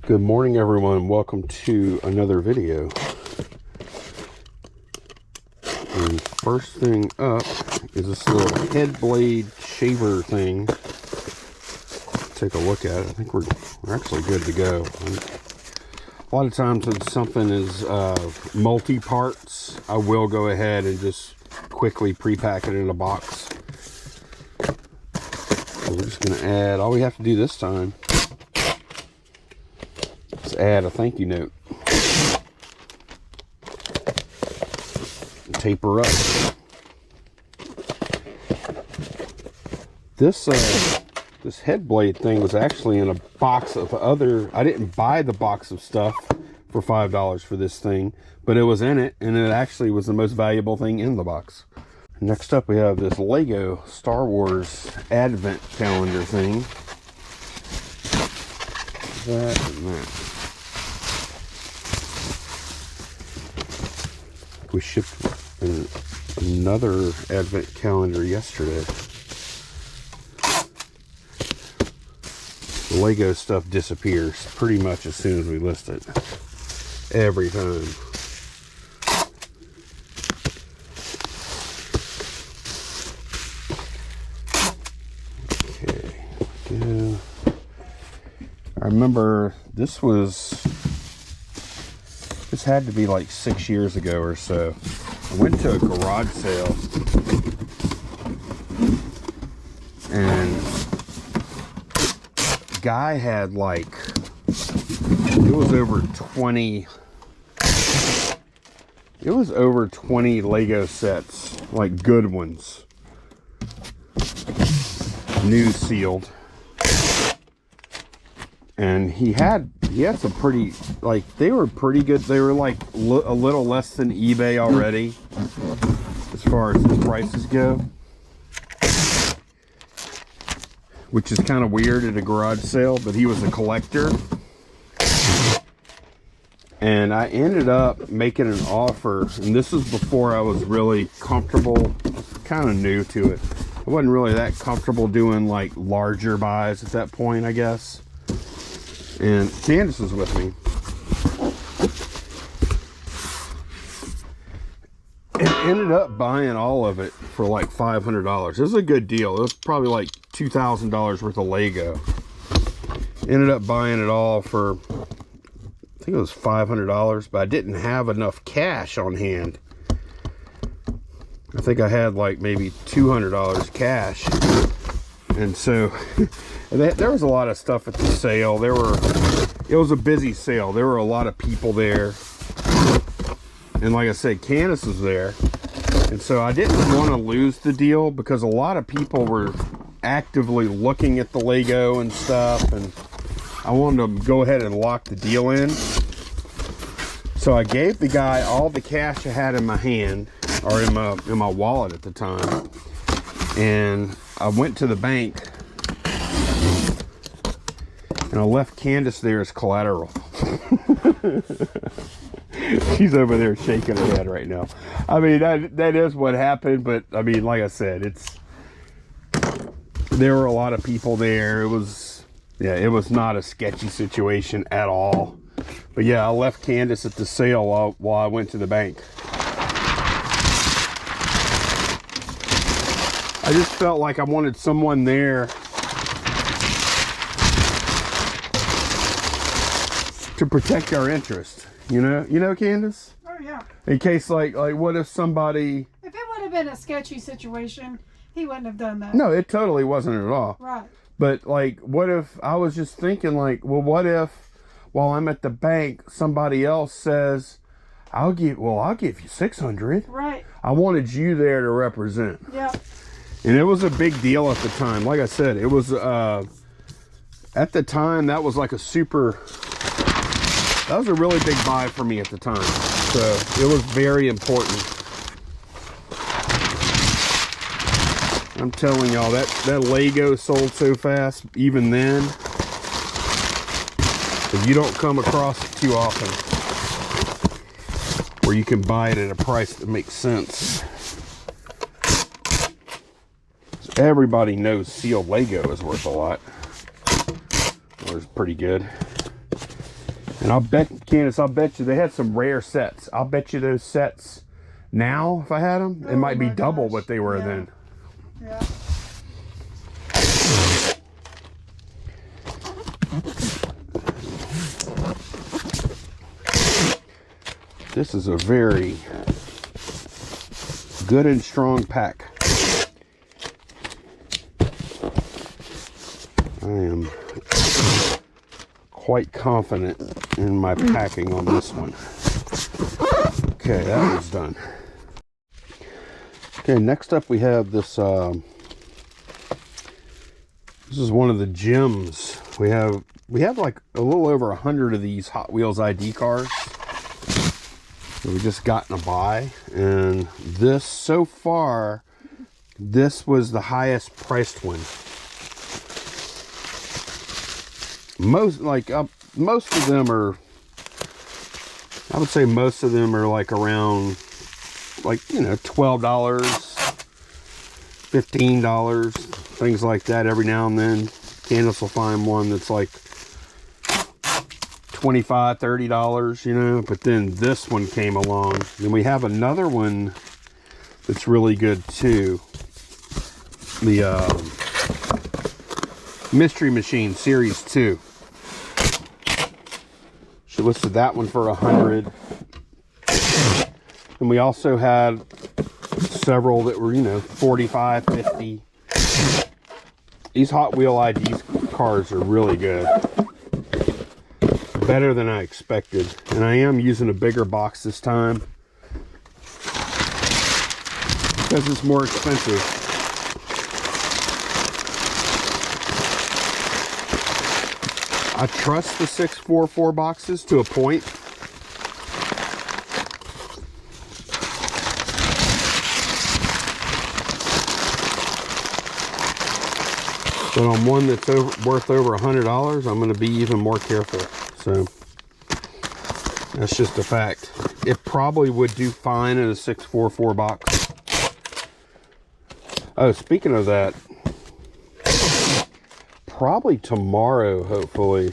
Good morning, everyone. Welcome to another video. And first thing up is this little head blade shaver thing. Take a look at it. I think we're actually good to go. A lot of times when something is multi-parts, I will go ahead and just quickly pre-pack it in a box. So we're just going to add, all we have to do this time is add a thank you note. Tape her up. This head blade thing was actually in a box of other, I didn't buy the box of stuff for $5 for this thing, but it was in it, and it actually was the most valuable thing in the box. Next up, we have this Lego Star Wars Advent calendar thing. That and that. We shipped another Advent calendar yesterday. The Lego stuff disappears pretty much as soon as we list it. Every time. I remember this had to be like 6 years ago or so. I went to a garage sale and the guy had like, it was over 20 Lego sets, like good ones, new sealed. And he had some pretty, like, they were pretty good. They were like a little less than eBay already as far as the prices go, which is kind of weird at a garage sale, but he was a collector. And I ended up making an offer, and this was before I was really comfortable, kind of new to it. I wasn't really that comfortable doing like larger buys at that point, I guess. And Candace was with me. And ended up buying all of it for like $500. It was a good deal. It was probably like $2,000 worth of Lego. Ended up buying it all for, I think it was $500, but I didn't have enough cash on hand. I think I had like maybe $200 cash. And so there was a lot of stuff at the sale. It was a busy sale. There were a lot of people there. And like I said, Candace was there. And so I didn't want to lose the deal because a lot of people were actively looking at the Lego and stuff. And I wanted to go ahead and lock the deal in. So I gave the guy all the cash I had in my hand, or in my wallet at the time. And I went to the bank and I left Candace there as collateral. She's over there shaking her head right now. I mean, that is what happened, but I mean, like I said, there were a lot of people there. It was not a sketchy situation at all. But yeah, I left Candace at the sale while I went to the bank. I just felt like I wanted someone there to protect our interest. You know, Candace? Oh yeah. In case like what if somebody... If it would have been a sketchy situation, he wouldn't have done that. No, it totally wasn't at all. Right. But like, what if, I was just thinking like, well, what if while I'm at the bank, somebody else says, I'll give you 600. Right. I wanted you there to represent. Yeah. And it was a big deal at the time. Like I said, it was, at the time, that was like that was a really big buy for me at the time. So it was very important. I'm telling y'all, that Lego sold so fast, even then. But you don't come across it too often where you can buy it at a price that makes sense. Everybody knows sealed Lego is worth a lot. Or is pretty good. And I'll bet, Candace, I'll bet you they had some rare sets. I'll bet you those sets now, if I had them, it might be double what they were then. Yeah. This is a very good and strong pack. I am quite confident in my packing on this one. Okay, that was done. Okay, next up we have this. This is one of the gems. We have like a little over 100 of these Hot Wheels ID cars that we just got in a buy, and this so far, this was the highest priced one. Most of them are, I would say most of them are like around, like, you know, $12, $15, things like that. Every now and then Candace will find one that's like $25, $30, you know, but then this one came along. Then we have another one that's really good too. The Mystery Machine Series 2. She listed that one for 100. And we also had several that were, you know, 45, 50. These Hot Wheel ID cars are really good. Better than I expected. And I am using a bigger box this time because it's more expensive. I trust the 644 boxes to a point. But on one that's worth over $100, I'm going to be even more careful. So that's just a fact. It probably would do fine in a 644 box. Oh, speaking of that, probably tomorrow, hopefully,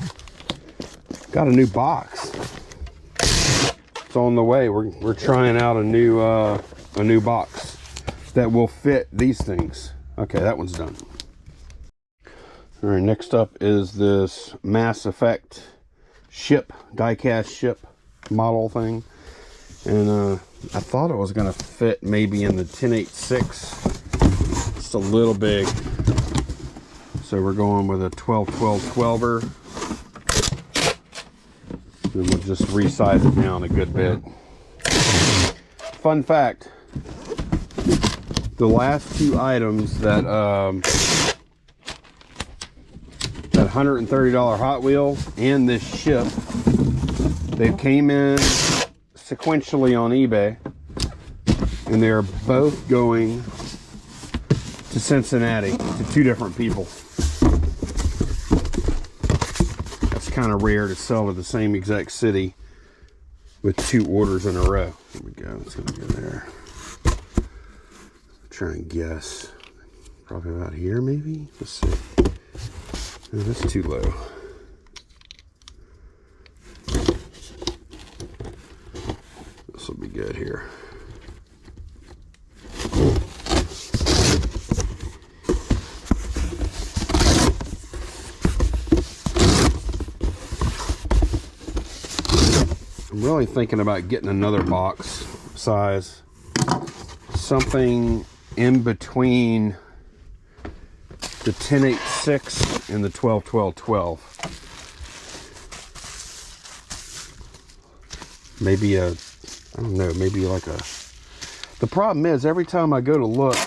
got a new box. It's on the way. We're trying out a new box that will fit these things. Okay, that one's done. All right, next up is this Mass Effect die-cast ship model thing. And I thought it was gonna fit maybe in the 1086. It's a little big. So we're going with a 12-12-12er. Then we'll just resize it down a good bit. Fun fact, the last two items that that $130 Hot Wheel and this ship, they came in sequentially on eBay, and they're both going to Cincinnati to two different people. That's kind of rare to sell to the same exact city with two orders in a row. Here we go. It's gonna go there. Try and guess. Probably about here, maybe. Let's see. No, that's too low. This will be good here. I'm really thinking about getting another box size. Something in between the 1086 and the 12-12-12. Maybe I don't know, maybe like a, the problem is every time I go to look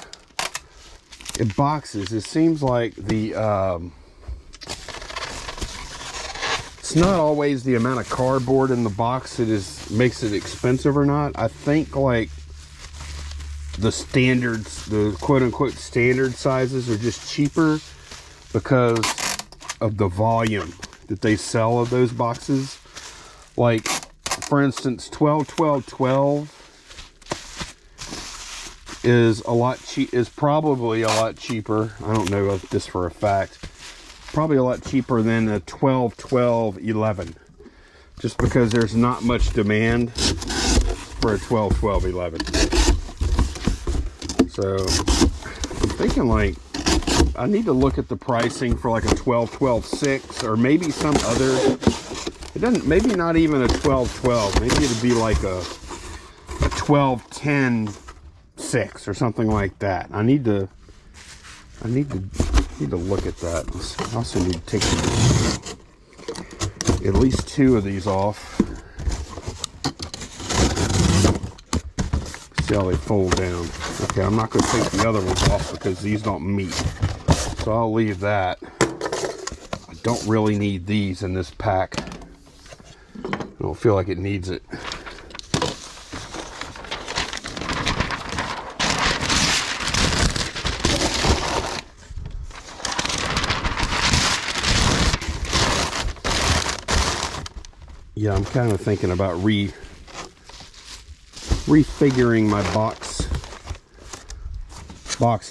at boxes, it seems like the, it's not always the amount of cardboard in the box that makes it expensive or not. I think like the standards, the quote-unquote standard sizes are just cheaper because of the volume that they sell of those boxes. Like, for instance, 12-12-12 is probably a lot cheaper. I don't know this for a fact. Probably a lot cheaper than a 12-12-11. just because there's not much demand for a 12 12 11. So I'm thinking like I need to look at the pricing for like a 12 12 6 or maybe some other. It doesn't, maybe not even a 12 12. Maybe it'd be like a 12 10 6 or something like that. I need to look at that. I also need to take at least 2 of these off. See how they fold down. Okay, I'm not going to take the other ones off because these don't meet. So I'll leave that. I don't really need these in this pack. I don't feel like it needs it. Yeah, I'm kind of thinking about refiguring my box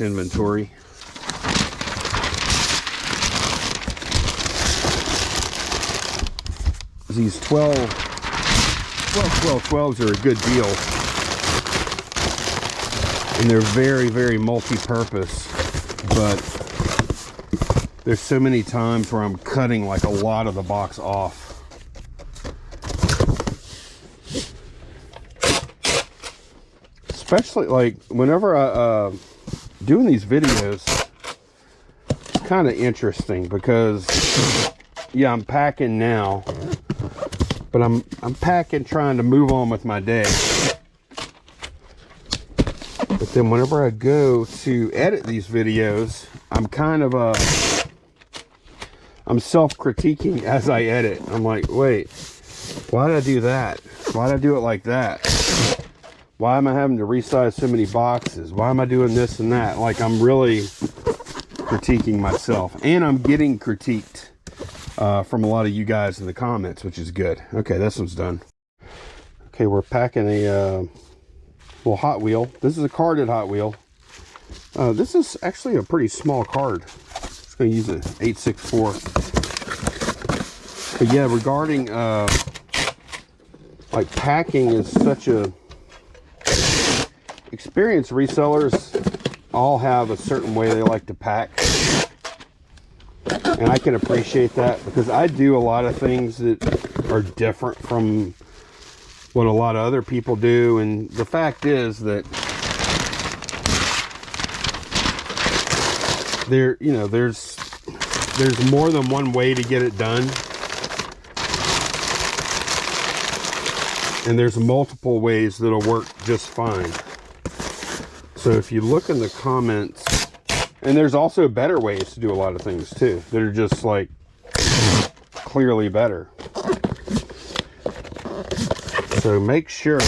inventory. These 12s are a good deal, and they're very, very multi-purpose, but there's so many times where I'm cutting like a lot of the box off. Especially like whenever I doing these videos, it's kind of interesting because yeah, I'm packing now, but I'm packing trying to move on with my day. But then whenever I go to edit these videos, I'm kind of I'm self-critiquing as I edit. I'm like, wait, why did I do that? Why did I do it like that? Why am I having to resize so many boxes? Why am I doing this and that? Like, I'm really critiquing myself. And I'm getting critiqued from a lot of you guys in the comments, which is good. Okay, this one's done. Okay, we're packing a little Hot Wheel. This is a carded Hot Wheel. This is actually a pretty small card. I'm just going to use an 864. But yeah, regarding like packing is such a... Experienced resellers all have a certain way they like to pack, and I can appreciate that because I do a lot of things that are different from what a lot of other people do. And the fact is that there's more than one way to get it done, and there's multiple ways that'll work just fine. So if you look in the comments, and there's also better ways to do a lot of things too that are just like clearly better. So make sure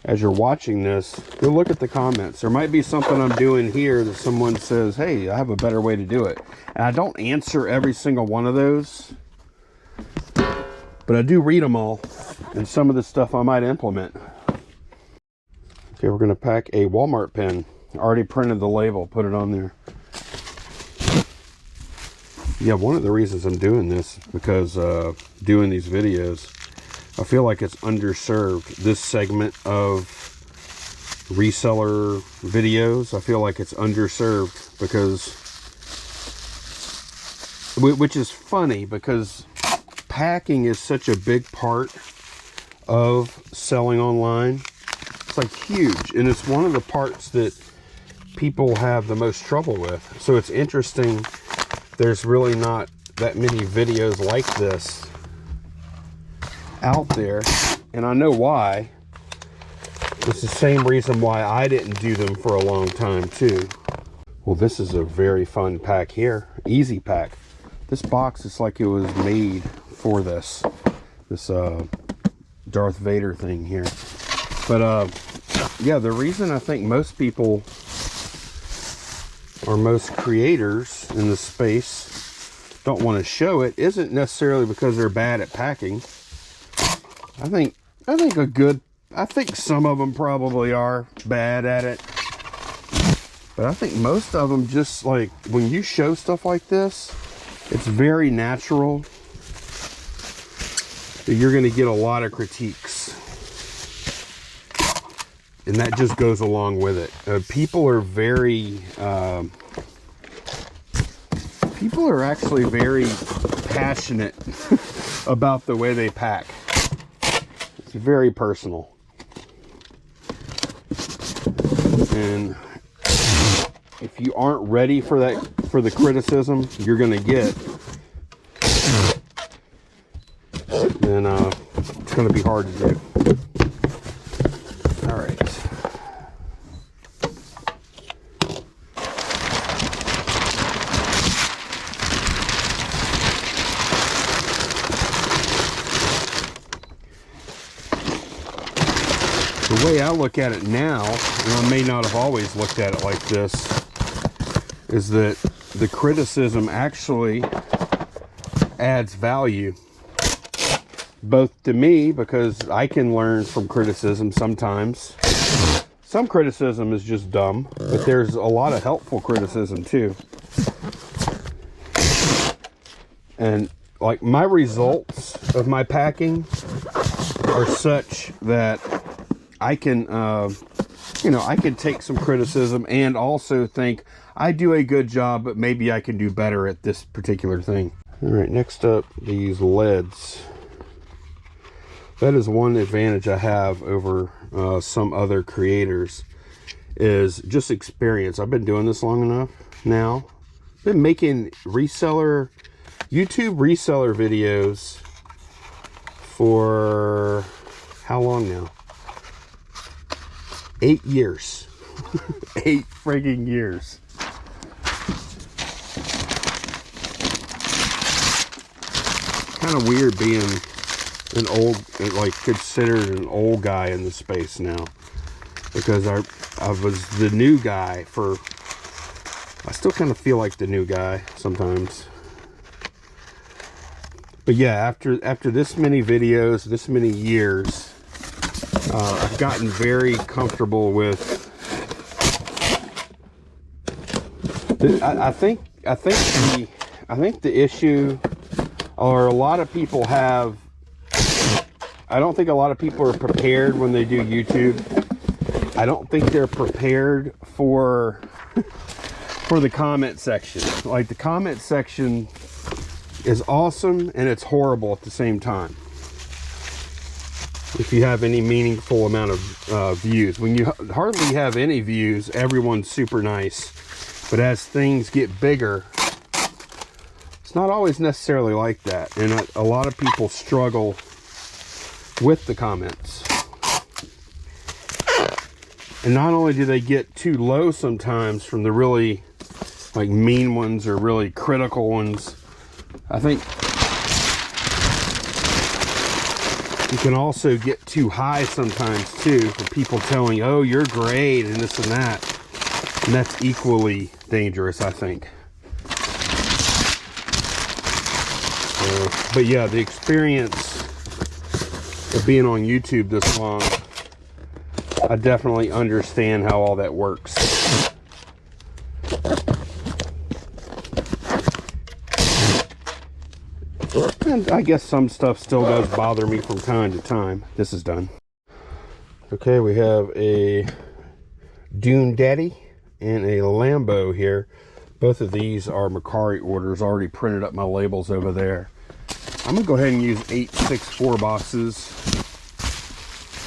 as you're watching this, go look at the comments. There might be something I'm doing here that someone says, hey, I have a better way to do it. And I don't answer every single one of those, but I do read them all, and some of the stuff I might implement. Okay, we're going to pack a Walmart pen. I already printed the label, put it on there. Yeah, one of the reasons I'm doing this, because doing these videos, I feel like it's underserved. This segment of reseller videos, I feel like it's underserved because, which is funny because packing is such a big part of selling online. It's like huge, and it's one of the parts that people have the most trouble with. So it's interesting, there's really not that many videos like this out there, and I know why. It's the same reason why I didn't do them for a long time too. Well, this is a very fun pack here. Easy pack. This box is like it was made for this Darth Vader thing here. But yeah, the reason I think most people or most creators in the space don't want to show it isn't necessarily because they're bad at packing. I think some of them probably are bad at it, but I think most of them, just like when you show stuff like this, it's very natural you're going to get a lot of critiques. And that just goes along with it. People are actually very passionate about the way they pack. It's very personal. And if you aren't ready for the criticism you're going to get, then it's going to be hard to do. All right. The way I look at it now, and I may not have always looked at it like this, is that the criticism actually adds value. Both to me, because I can learn from criticism sometimes. Some criticism is just dumb, but there's a lot of helpful criticism too. And like my results of my packing are such that I can, I can take some criticism and also think I do a good job, but maybe I can do better at this particular thing. All right, next up, these leads. That is one advantage I have over some other creators, is just experience. I've been doing this long enough now. Been making YouTube reseller videos for how long now? 8 years. 8 frigging years. Kind of weird being an old, like considered an old guy in the space now, because I was the new guy for, I still kind of feel like the new guy sometimes. But yeah, after this many videos, this many years, I've gotten very comfortable with. I think the issue, or a lot of people have. I don't think a lot of people are prepared when they do YouTube. I don't think they're prepared for the comment section. Like, the comment section is awesome and it's horrible at the same time. If you have any meaningful amount of views. When you hardly have any views, everyone's super nice. But as things get bigger, it's not always necessarily like that. And a lot of people struggle with the comments. And not only do they get too low sometimes from the really like mean ones or really critical ones, I think you can also get too high sometimes too, for people telling, oh, you're great and this and that. And that's equally dangerous, I think. But yeah, the experience of being on YouTube this long, I definitely understand how all that works. And I guess some stuff still does bother me from time to time. This is done. Okay, we have a Dune Daddy and a Lambo here. Both of these are Macari orders. Already printed up my labels over there. I'm gonna go ahead and use 864 boxes.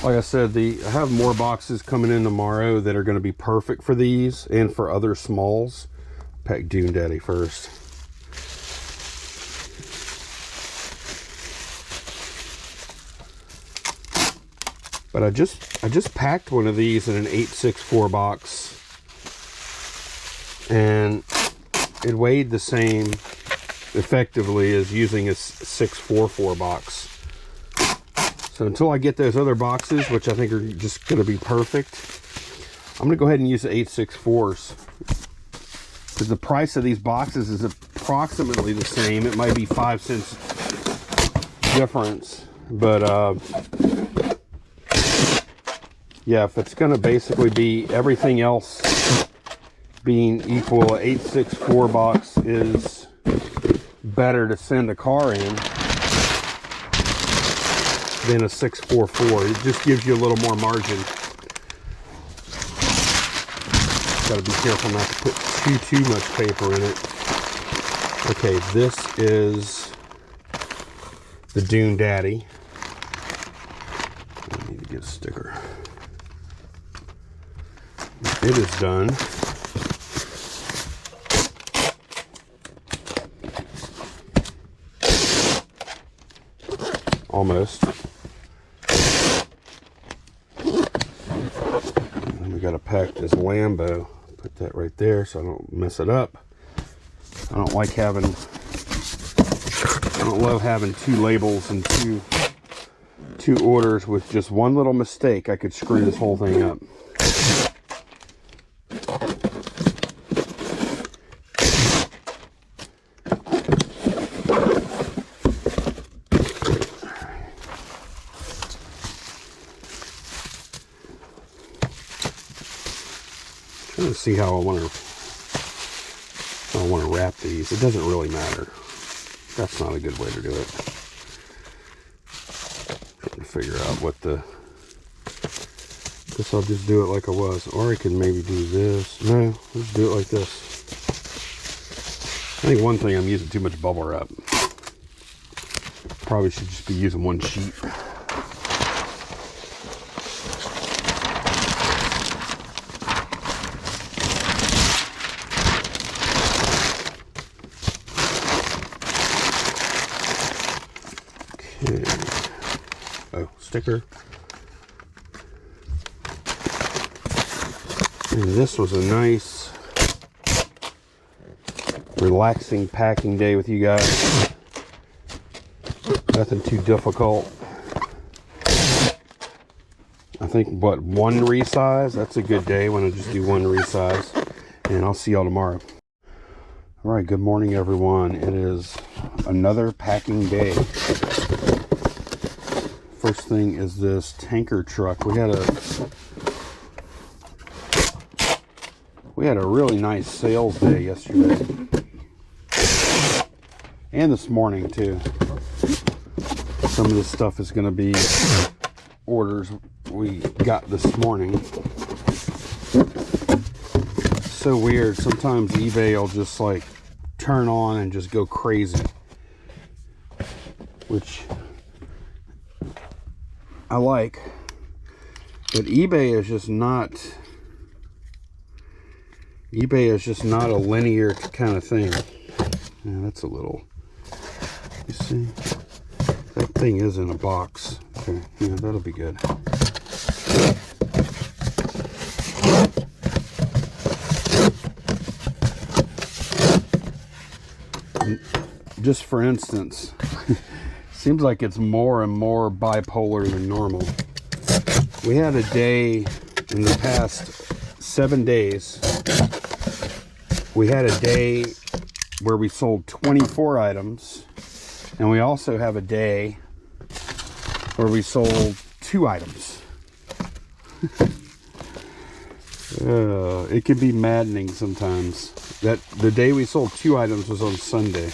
Like I said, I have more boxes coming in tomorrow that are going to be perfect for these and for other smalls. Pack Dune Daddy first. But I just packed one of these in an 864 box, and it weighed the same effectively as using a 644 box. So until I get those other boxes, which I think are just going to be perfect, I'm going to go ahead and use the 864s. Because the price of these boxes is approximately the same. It might be 5 cents difference. But yeah, if it's going to basically be everything else being equal, an 864 box is better to send a car in. than a 644. It just gives you a little more margin. Got to be careful not to put too much paper in it. Okay, this is the Dune Daddy. I need to get a sticker. It is done. Almost. And we got to pack this Lambo. Put that right there so I don't mess it up. I don't love having two labels and two orders. With just one little mistake, I could screw this whole thing up. Trying to see how I want to wrap these. It doesn't really matter. That's not a good way to do it. Trying to figure out what the... Guess I'll just do it like I was. Or I can maybe do this. No, let's do it like this. I think one thing, I'm using too much bubble wrap. Probably should just be using one sheet. Oh, sticker. And this was a nice, relaxing packing day with you guys. Nothing too difficult. I think, what, one resize? That's a good day when I just do one resize. And I'll see y'all tomorrow. All right, good morning, everyone. It is another packing day. First thing is this tanker truck. We had a really nice sales day yesterday. And this morning too. Some of this stuff is going to be orders we got this morning. So weird. Sometimes eBay will just like turn on and just go crazy. Which I like, but eBay is just not a linear kind of thing. Yeah, that's a little, you see, that thing is in a box. Okay, yeah, that'll be good. Just for instance, seems like it's more and more bipolar than normal. We had a day in the past 7 days. We had a day where we sold 24 items. And we also have a day where we sold 2 items. It can be maddening sometimes. That the day we sold 2 items was on Sunday.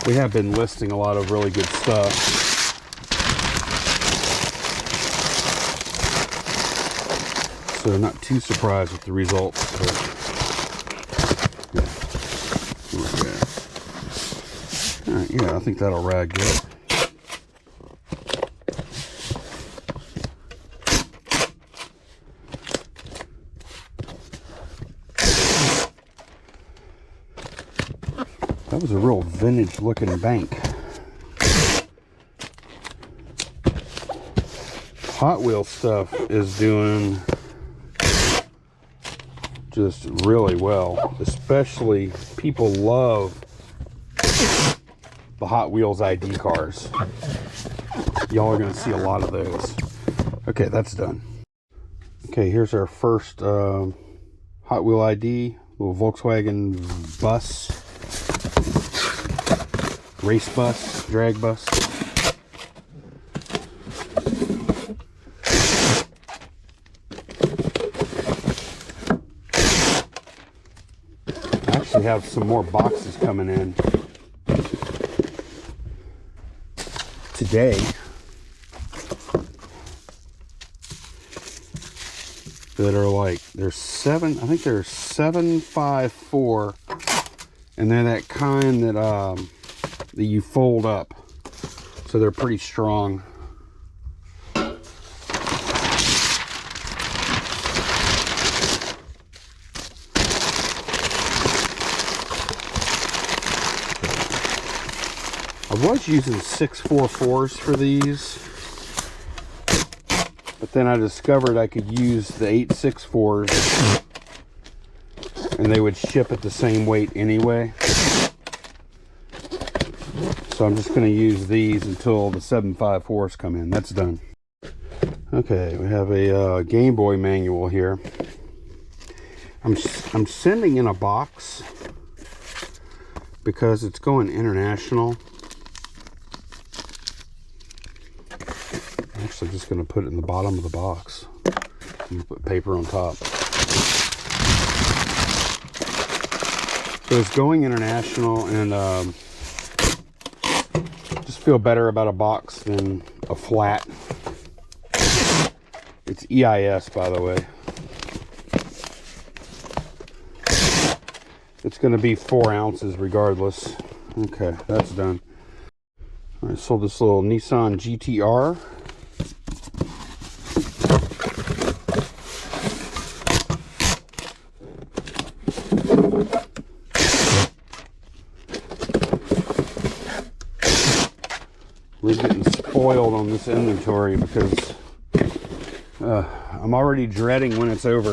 We have been listing a lot of really good stuff. So not too surprised with the results. But yeah. All right, yeah, I think that'll rag good. That was a real vintage looking bank. Hot Wheels stuff is doing just really well. Especially people love the Hot Wheels ID cars. Y'all are going to see a lot of those. Okay, that's done. Okay, here's our first Hot Wheel ID, little Volkswagen bus. race bus, drag bus. I actually have some more boxes coming in today that are like, there's 7, I think there's 754, and they're that kind that that you fold up, so they're pretty strong. I was using 644s for these, but then I discovered I could use the 864s and they would ship at the same weight anyway. So I'm just going to use these until the 754s come in. That's done. Okay, we have a Game Boy manual here. I'm sending in a box because it's going international. I'm actually just going to put it in the bottom of the box. I'm going to put paper on top. So it's going international, and just feel better about a box than a flat. It's EIS, by the way. It's going to be 4 ounces regardless. Okay, that's done. I sold this little Nissan GTR. We're getting spoiled on this inventory because I'm already dreading when it's over.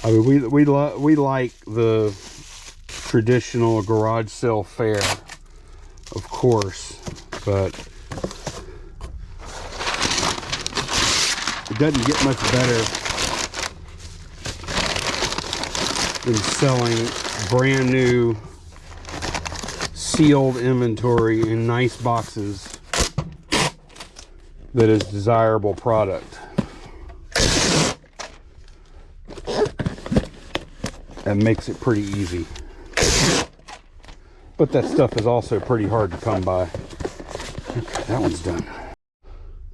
I mean, we like the traditional garage sale fare, of course, but it doesn't get much better than selling brand new sealed inventory in nice boxes that is desirable product. That makes it pretty easy. But that stuff is also pretty hard to come by. Okay, that one's done.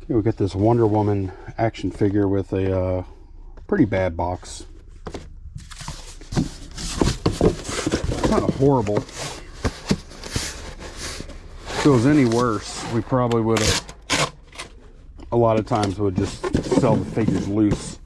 Okay, we got this Wonder Woman action figure with a pretty bad box. Not horrible. If it was any worse, we probably would have, a lot of times would just sell the figures loose.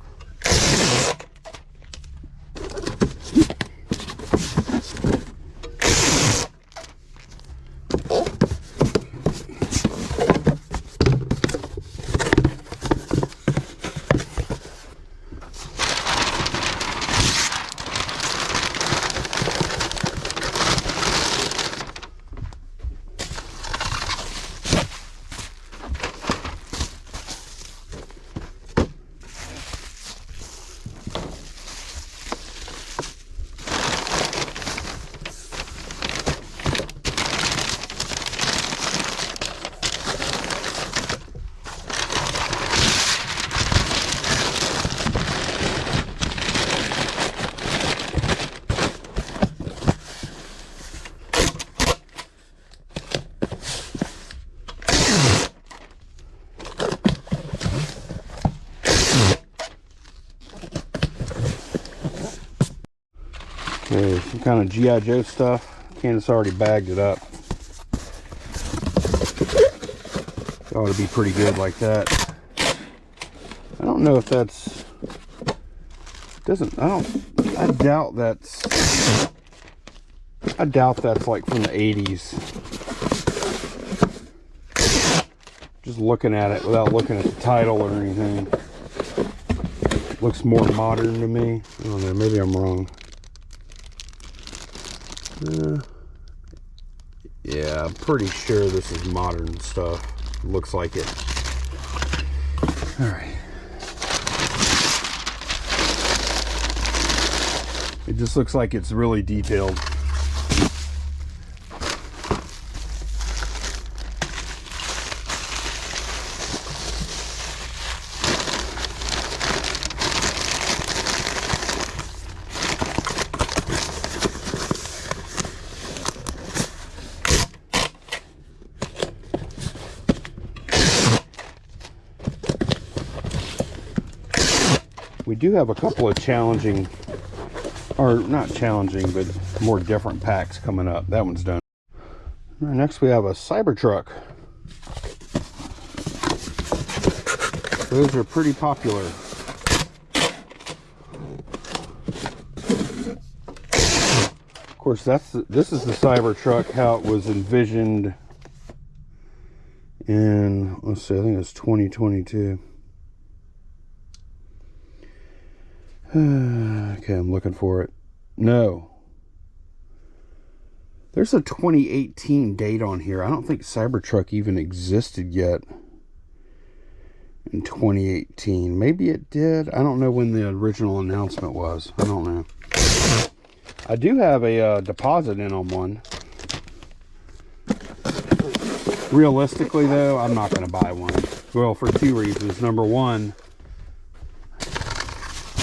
Okay, some kind of G.I. Joe stuff. Candace already bagged it up. It ought to be pretty good like that. I don't know if that's... I doubt that's like from the 80s. Just looking at it without looking at the title or anything. Looks more modern to me. I don't know, maybe I'm wrong. Yeah, I'm pretty sure this is modern stuff. Looks like it. Alright. It just looks like it's really detailed. We do have a couple of challenging, or not challenging, but more different packs coming up. That one's done. All right, next we have a Cybertruck. Those are pretty popular. Of course, this is the Cybertruck how it was envisioned in, let's see, I think it's 2022. Okay, I'm looking for it. No. There's a 2018 date on here. I don't think Cybertruck even existed yet in 2018. Maybe it did. I don't know when the original announcement was. I don't know. I do have a deposit in on one. Realistically, though, I'm not going to buy one. Well, for two reasons. Number one,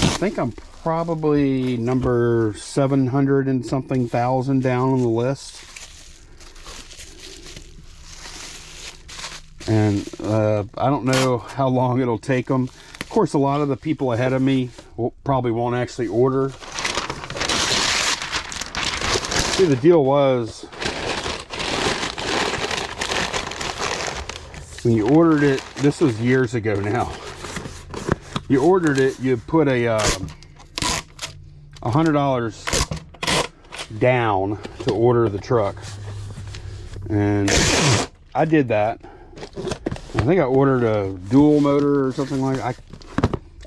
I think I'm probably number 700 and something thousand down on the list. And I don't know how long it'll take them. Of course, a lot of the people ahead of me probably won't actually order. See, the deal was, when you ordered it, this was years ago now. You ordered it, you put a $100 down to order the truck, and I did that. I think I ordered a dual motor or something like that.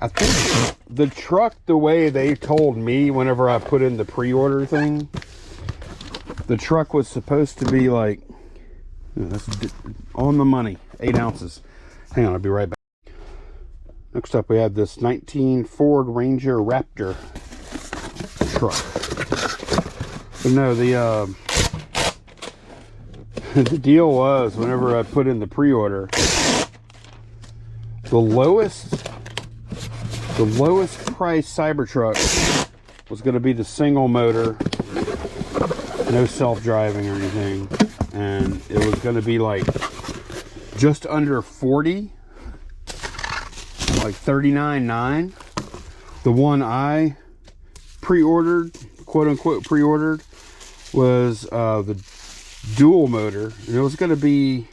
I think the truck, the way they told me whenever I put in the pre-order thing, the truck was supposed to be like, that's on the money, 8 ounces. Hang on, I'll be right back. Next up, we have this 19 Ford Ranger Raptor truck. But no, the deal was, whenever I put in the pre-order, the lowest price Cybertruck was going to be the single motor, no self-driving or anything, and it was going to be like just under 40. Like $39,900. The one I pre-ordered, quote unquote pre-ordered, was the dual motor, and it was going to be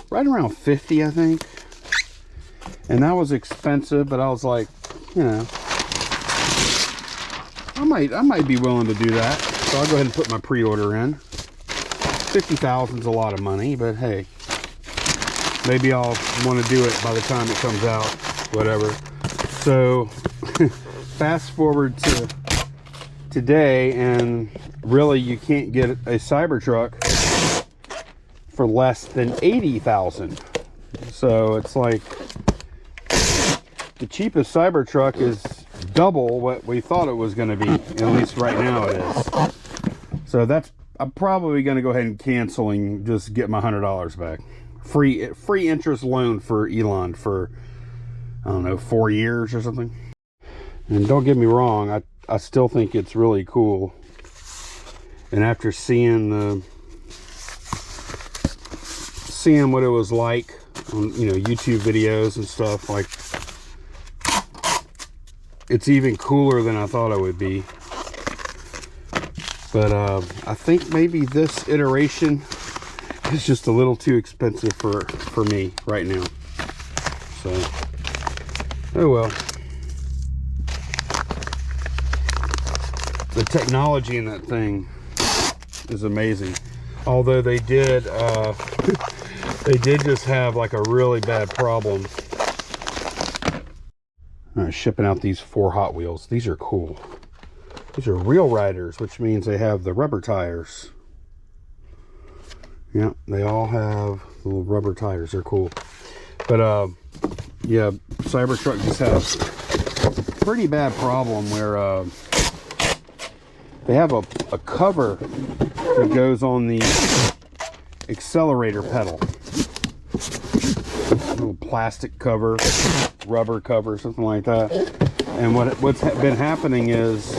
right around 50, I think. And that was expensive, but I was like, you know, I might be willing to do that. So I'll go ahead and put my pre-order in. 50,000 is a lot of money, but hey, maybe I'll want to do it by the time it comes out. Whatever. So fast forward to today, and really you can't get a Cybertruck for less than 80,000. So it's like the cheapest Cybertruck is double what we thought it was going to be. At least right now it is. So I'm probably going to go ahead and cancel and just get my $100 back. Free interest loan for Elon for, I don't know, 4 years or something. And don't get me wrong, I still think it's really cool. And after seeing what it was like on, you know, YouTube videos and stuff, like, it's even cooler than I thought it would be. But I think maybe this iteration is just a little too expensive for me right now. So, oh well. The technology in that thing is amazing. Although they did just have like a really bad problem shipping out these 4 Hot Wheels. These are cool. These are real riders, which means they have the rubber tires. Yeah, they all have little rubber tires. They're cool. But yeah, Cybertruck just has a pretty bad problem where they have a cover that goes on the accelerator pedal. A little plastic cover, rubber cover, something like that. And what's been happening is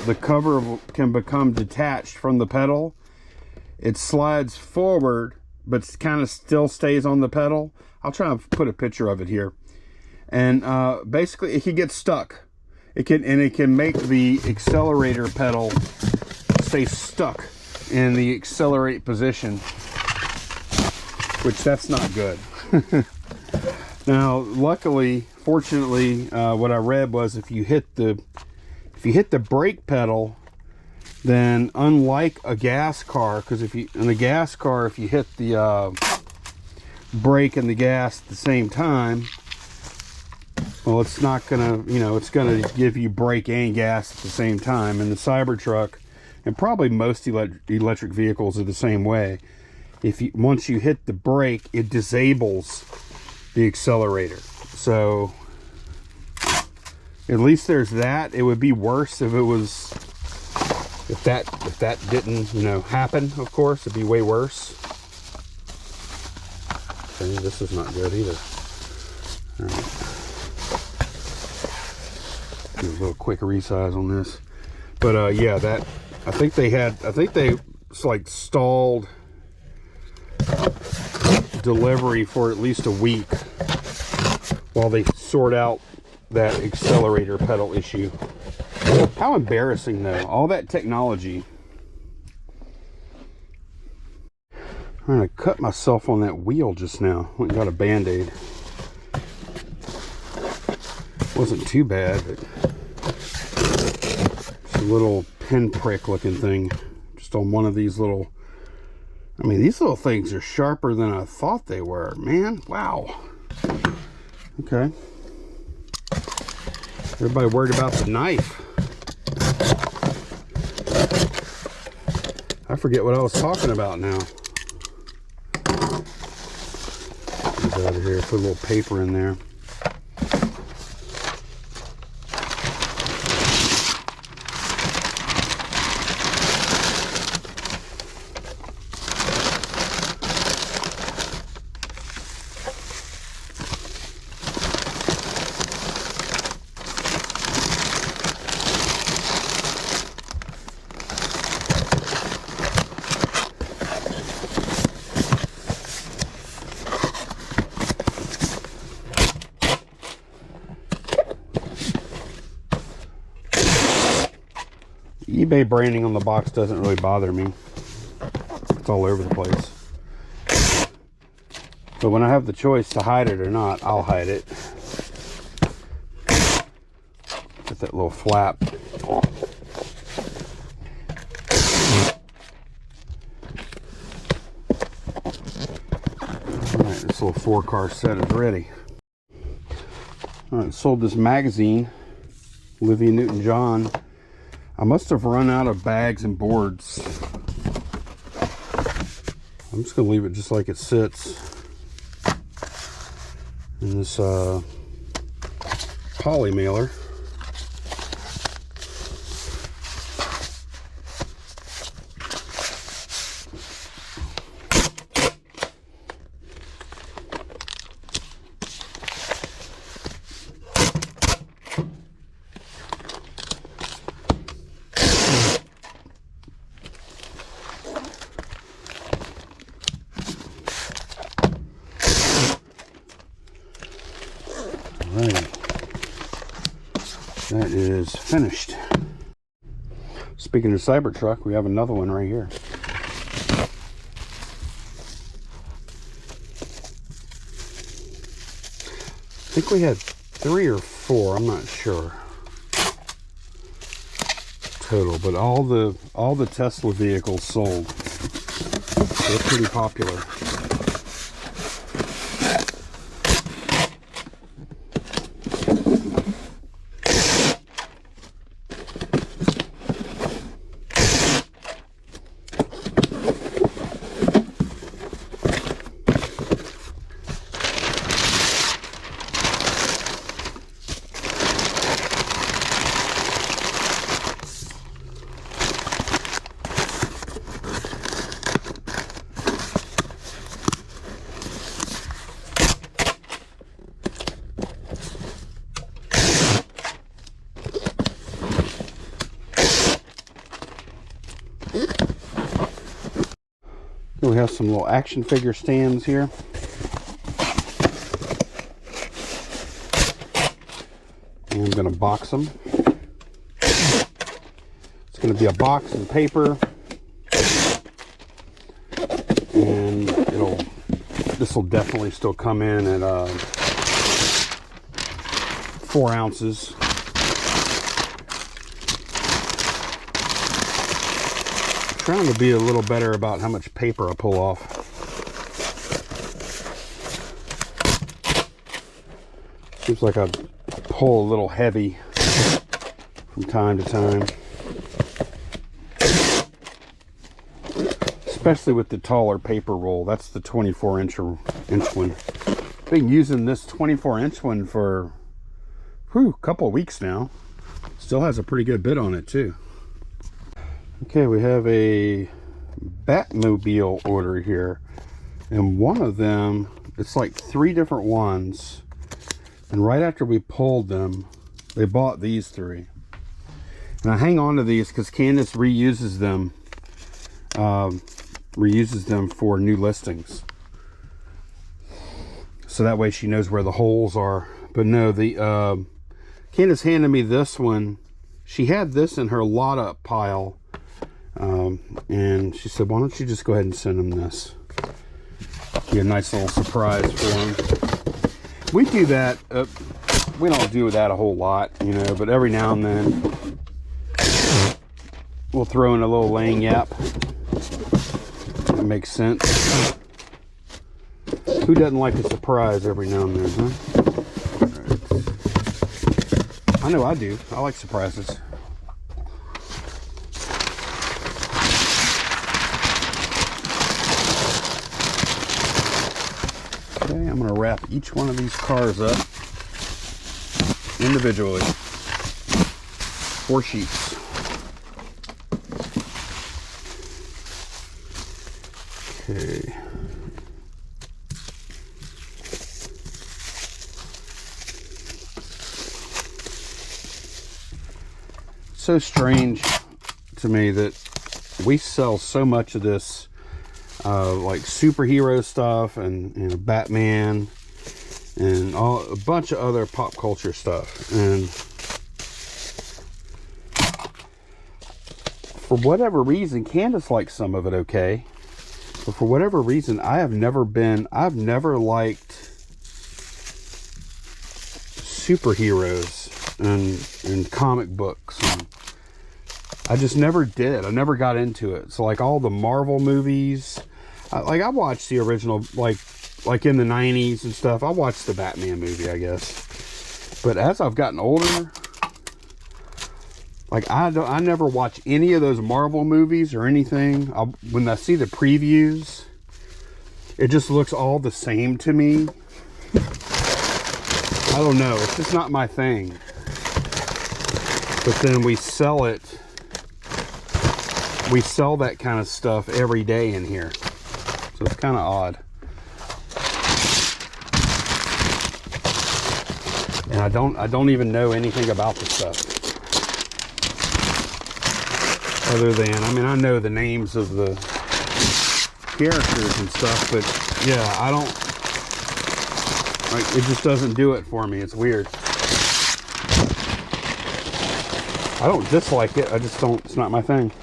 the cover can become detached from the pedal. It slides forward, but kind of still stays on the pedal. I'll try and put a picture of it here. And basically, it can get stuck. It can make the accelerator pedal stay stuck in the accelerate position, which that's not good. Now, luckily, fortunately, what I read was if you hit the brake pedal, then unlike a gas car, because in a gas car, if you hit the brake and the gas at the same time, well, it's not gonna, it's gonna give you brake and gas at the same time. And the Cybertruck, and probably most electric vehicles are the same way. Once you hit the brake, it disables the accelerator. So at least there's that. It would be worse if it was, if that didn't, happen. Of course, it'd be way worse. Okay, this is not good either. All right. Do a little quick resize on this. But yeah, that I think they like stalled delivery for at least a week while they sort out that accelerator pedal issue. How embarrassing though, all that technology. I'm gonna cut myself on that wheel just now. Went and got a band-aid. Wasn't too bad, but it's a little pinprick looking thing just on one of these little, I mean, these little things are sharper than I thought they were, man. Wow. Okay. Everybody worried about the knife. I forget what I was talking about now. Get out of here, put a little paper in there. eBay branding on the box doesn't really bother me. It's all over the place. But when I have the choice to hide it or not, I'll hide it. Get that little flap. Alright, this little 4-car set is ready. Alright, sold this magazine, Olivia Newton-John. I must have run out of bags and boards. I'm just going to leave it just like it sits in this poly mailer. That is finished. Speaking of Cybertruck, we have another one right here. I think we had 3 or 4, I'm not sure total, but all the Tesla vehicles sold. They're pretty popular. we have some little action figure stands here. And I'm going to box them. It's going to be a box and paper. And this will definitely still come in at 4 ounces. I'm trying to be a little better about how much paper I pull off. Seems like I pull a little heavy from time to time. Especially with the taller paper roll. That's the 24-inch one. I've been using this 24-inch one for a couple of weeks now. Still has a pretty good bit on it too. Okay, we have a Batmobile order here. And one of them, it's like 3 different ones. And right after we pulled them, they bought these 3. And I hang on to these because Candace reuses them. Reuses them for new listings, so that way she knows where the holes are. But no, the Candace handed me this one. She had this in her lot up pile, and she said, why don't you just go ahead and send them this? Be a nice little surprise for them. We do that, we don't do that a whole lot, you know, but every now and then we'll throw in a little laying yap. That makes sense. Who doesn't like a surprise every now and then, huh? Right. I know I do. I like surprises. Okay, I'm going to wrap each one of these cars up individually. 4 sheets. Okay. So strange to me that we sell so much of this like superhero stuff and Batman and a bunch of other pop culture stuff, and for whatever reason Candace likes some of it okay. But for whatever reason, I've never liked superheroes and comic books. And I just never did. I never got into it. So like all the Marvel movies, I watched the original, like in the 90s and stuff. I watched the Batman movie, I guess. But as I've gotten older, like I never watch any of those Marvel movies or anything. When I see the previews, it just looks all the same to me. I don't know. It's just not my thing. But then we sell it. We sell that kind of stuff every day in here. So it's kind of odd. And I don't even know anything about the stuff. Other than, I mean, I know the names of the characters and stuff, but yeah, I don't, like, it just doesn't do it for me. It's weird. I don't dislike it. I just don't, it's not my thing.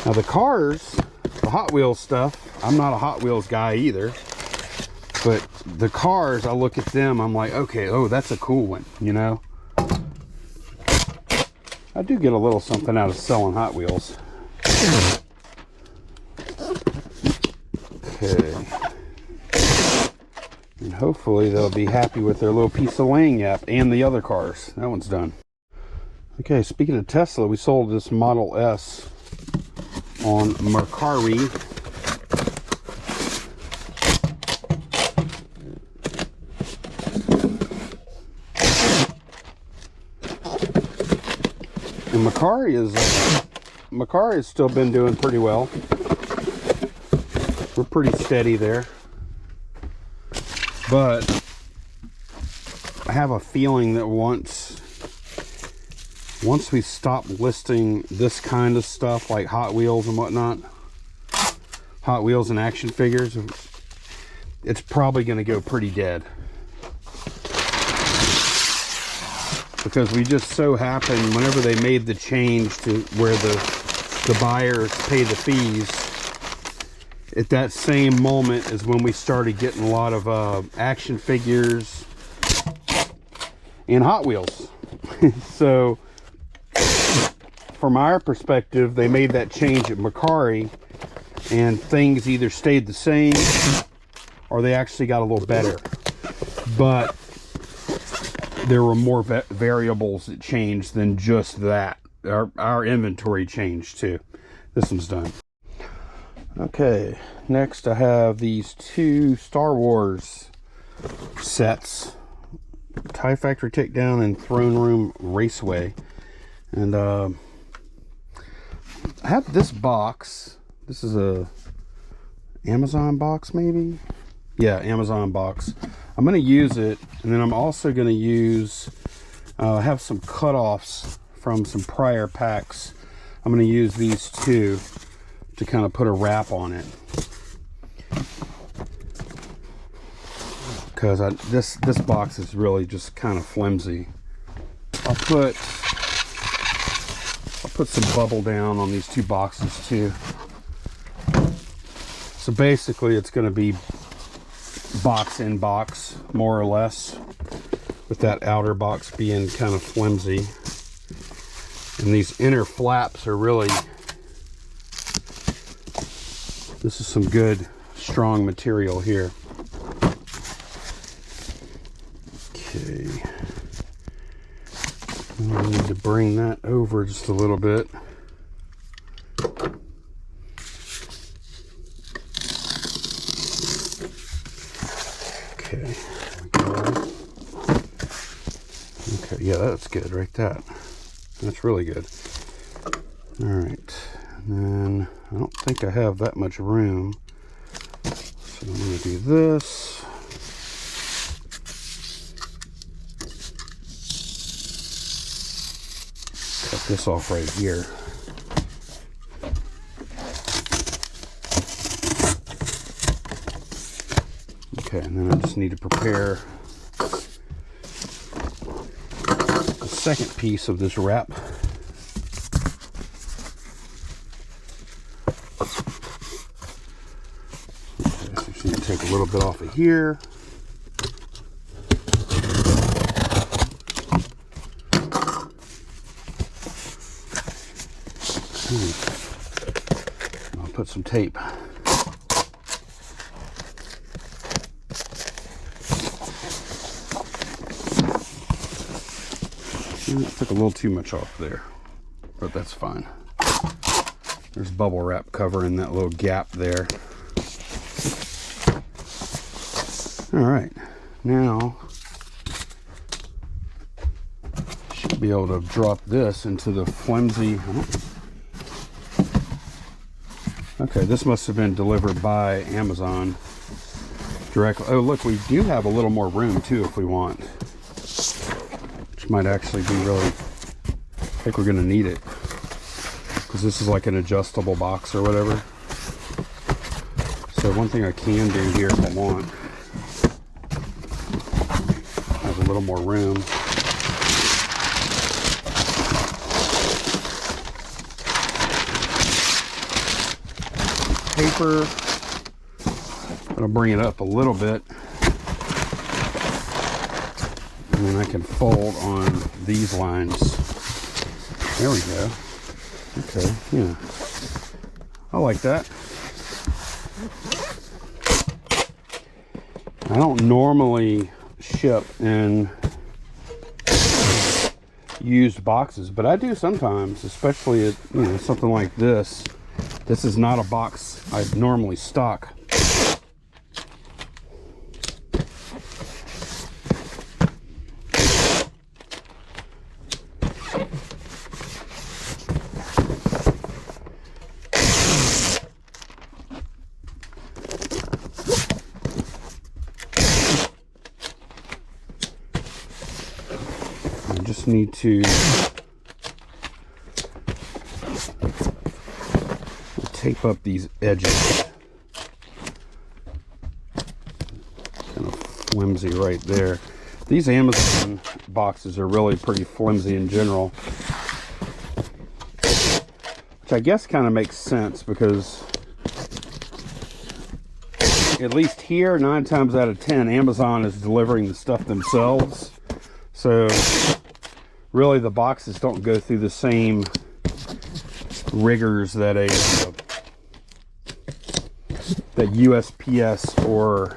Now the cars, the Hot Wheels stuff, I'm not a Hot Wheels guy either, but the cars, I look at them, I'm like, okay, oh, that's a cool one, you know? I do get a little something out of selling Hot Wheels. Okay. And hopefully they'll be happy with their little piece of laying yap and the other cars. That one's done. Okay, speaking of Tesla, we sold this Model S on Mercari. And Mercari has still been doing pretty well. We're pretty steady there. But I have a feeling that once we stop listing this kind of stuff like Hot Wheels and whatnot, Hot Wheels and action figures, it's probably going to go pretty dead. Because we just so happened, whenever they made the change to where the buyers pay the fees, at that same moment is when we started getting a lot of action figures and Hot Wheels. So from our perspective, they made that change at Macari, and things either stayed the same or they actually got a little better. But there were more variables that changed than just that. Our inventory changed too. This one's done. Okay, next I have these two Star Wars sets. TIE Factory Takedown and Throne Room Raceway. And I have this box. This is a Amazon box, maybe? Yeah, Amazon box. I'm going to use it, and then I'm also going to use, I have some cutoffs from some prior packs. I'm going to use these two to kind of put a wrap on it. Because this box is really just kind of flimsy. I'll put some bubble down on these two boxes too. So basically it's going to be box in box, more or less, with that outer box being kind of flimsy. And these inner flaps are really, this is some good strong material here. Okay, I need to bring that over just a little bit. Okay, there we go. Okay, yeah, that's good right there. That's really good. All right, and then I don't think I have that much room, so I'm going to do this. Cut this off right here. Okay, and then I just need to prepare the second piece of this wrap. Okay, so just need to take a little bit off of here. I'll put some tape. Took a little too much off there, but that's fine. There's bubble wrap covering that little gap there. All right, now should be able to drop this into the flimsy. Okay, this must have been delivered by Amazon directly. Oh, look, we do have a little more room too if we want. Might actually be really, I think we're gonna need it, because this is like an adjustable box or whatever. So one thing I can do here if I want, I have a little more room. Paper, I'll bring it up a little bit. And then I can fold on these lines. There we go. Okay, yeah. I like that. I don't normally ship in used boxes, but I do sometimes, especially at, you know, something like this. This is not a box I normally stock. Just need to tape up these edges. flimsy right there. These Amazon boxes are really pretty flimsy in general, which I guess kind of makes sense because at least here, 9 times out of 10, Amazon is delivering the stuff themselves. So really the boxes don't go through the same rigors that that USPS or,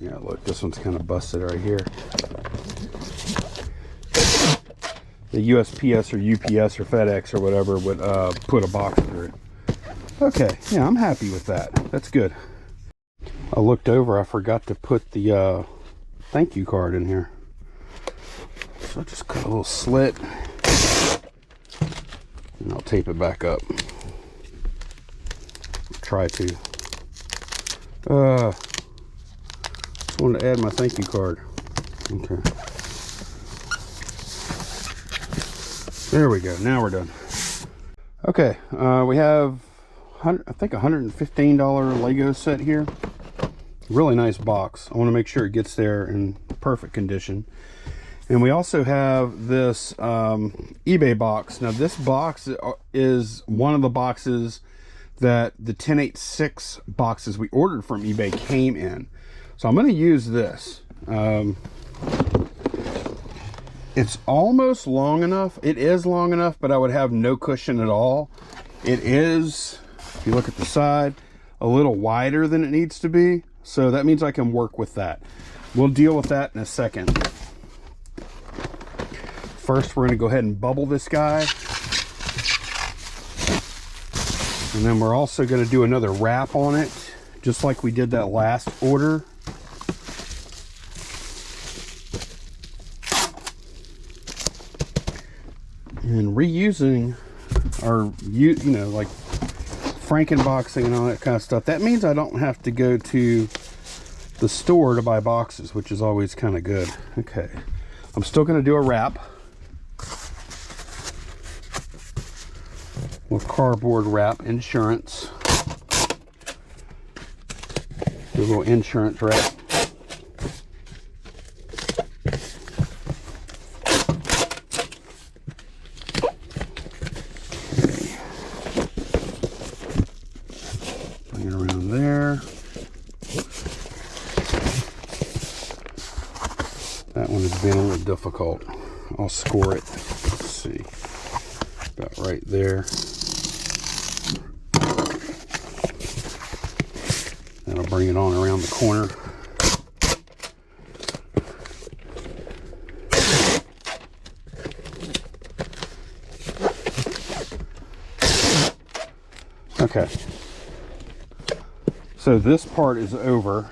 yeah, look, this one's kind of busted right here. The USPS or UPS or FedEx or whatever would put a box through it. Okay, yeah, I'm happy with that. That's good. I looked over, I forgot to put the thank you card in here. So I just cut a little slit and I'll tape it back up. Try to. Just wanted to add my thank you card. Okay. There we go. Now we're done. Okay, we have I think $115 Lego set here. Really nice box. I want to make sure it gets there in perfect condition. And we also have this eBay box. Now this box is one of the boxes that the 1086 boxes we ordered from eBay came in. So I'm going to use this. It's almost long enough. It is long enough, but I would have no cushion at all. It is, if you look at the side, a little wider than it needs to be. So that means I can work with that. We'll deal with that in a second. First, we're going to go ahead and bubble this guy. And then we're also going to do another wrap on it, just like we did that last order. And reusing our, you know, like Frankenboxing and all that kind of stuff. That means I don't have to go to the store to buy boxes, which is always kind of good. Okay, I'm still going to do a wrap with cardboard wrap insurance. Do a little insurance wrap. Bring it around there. That one has been a little difficult. I'll score it. Let's see. About right there. That'll bring it on around the corner. Okay. So this part is over.